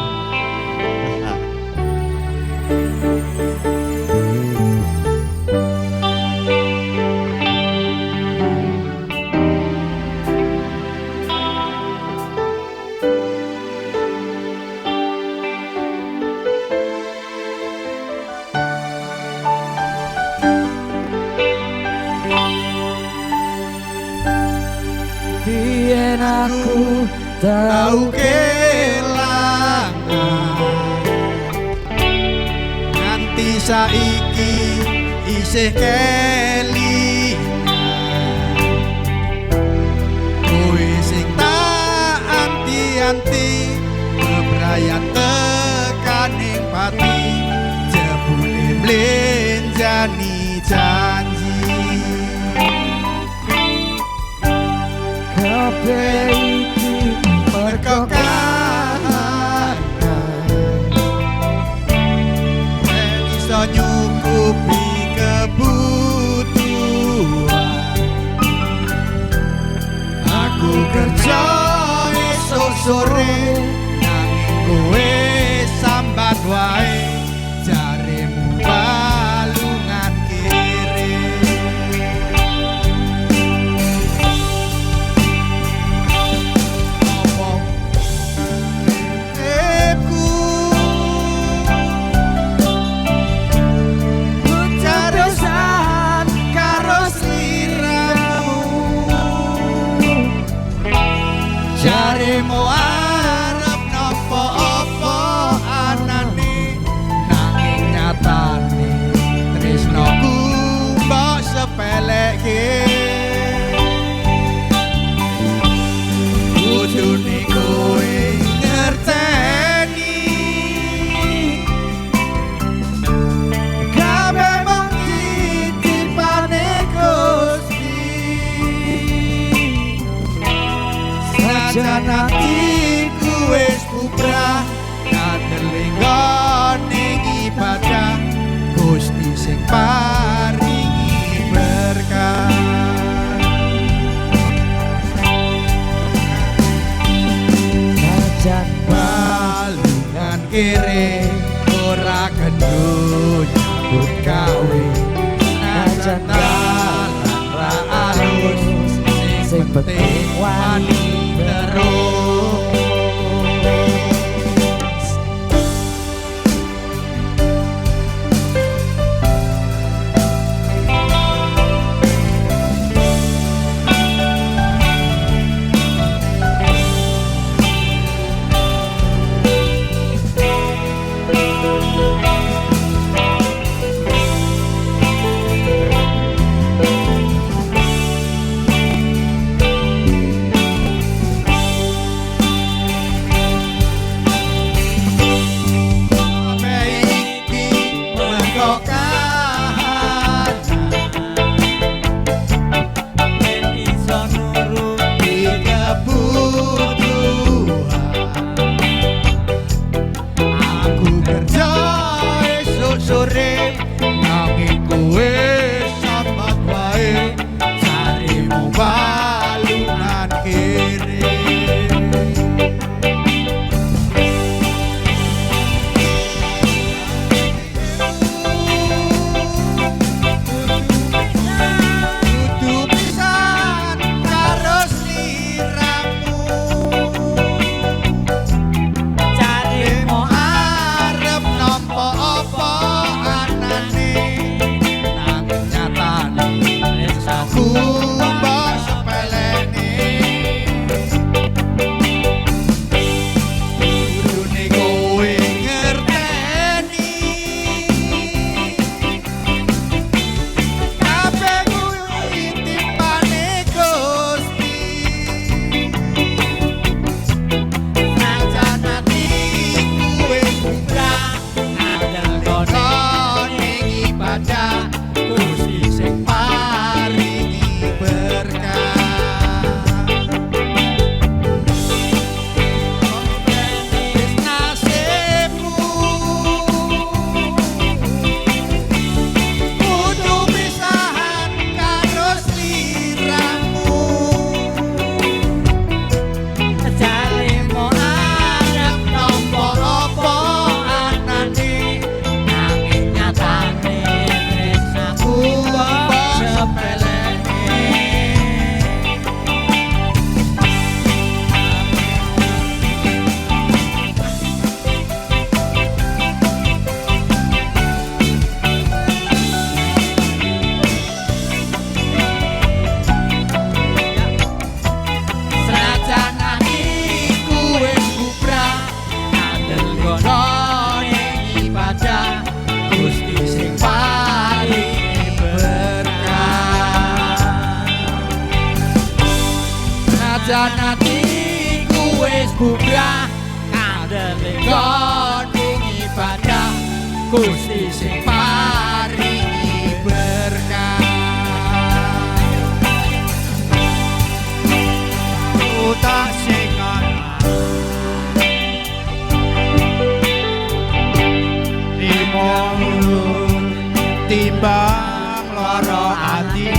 Biyen aku tau kelangan, nganti saiki isih kelingan. Kowe sing tak anti-anti, bebrayan tekaning pati, jebule mlenjani janji. Kabeh iki mergo kahanan, yen iso nyukupi kebutuhan. Aku kerja esuk sore, nanging kowe sambat wae, jaremu balungan kiri. Jaremu arep nopo opo anane, nanging nyatane tresnoku mbok sepelekke. Kudune kowe ngerteni, kabeh mung titipane Gusti. Sajan hatiku wis bubrah, kadeling ning ibadah, Gusti sing paringi berkah. Sajan balungan kiri, ora gendut nyambut gawe, sajan dalan ra alus, sing penting wani terus. bubrah kandele kon bungi ibadah Gusti sing paringi berkah utak sing ana dimulun timbang lara ati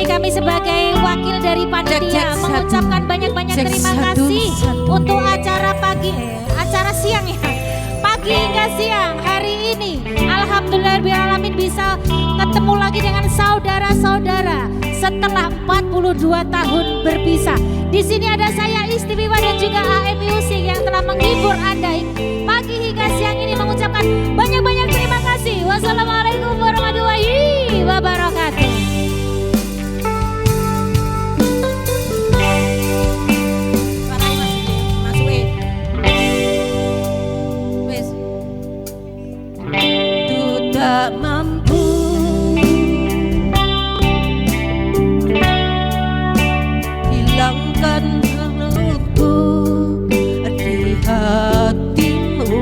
kami sebagai wakil dari panitia mengucapkan banyak-banyak terima kasih untuk acara siang ya. Pagi hingga siang hari ini alhamdulillahirrahmanirrahim bisa ketemu lagi dengan saudara-saudara setelah 42 tahun berpisah. Di sini ada saya Istimewa dan juga AM Music yang telah menghibur Anda pagi hingga siang ini, mengucapkan banyak-banyak terima kasih. Wassalamualaikum warahmatullahi wabarakatuh. Tak mampu hilangkan luku di hatimu,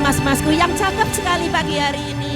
mas-masku yang cakep sekali pagi hari ini.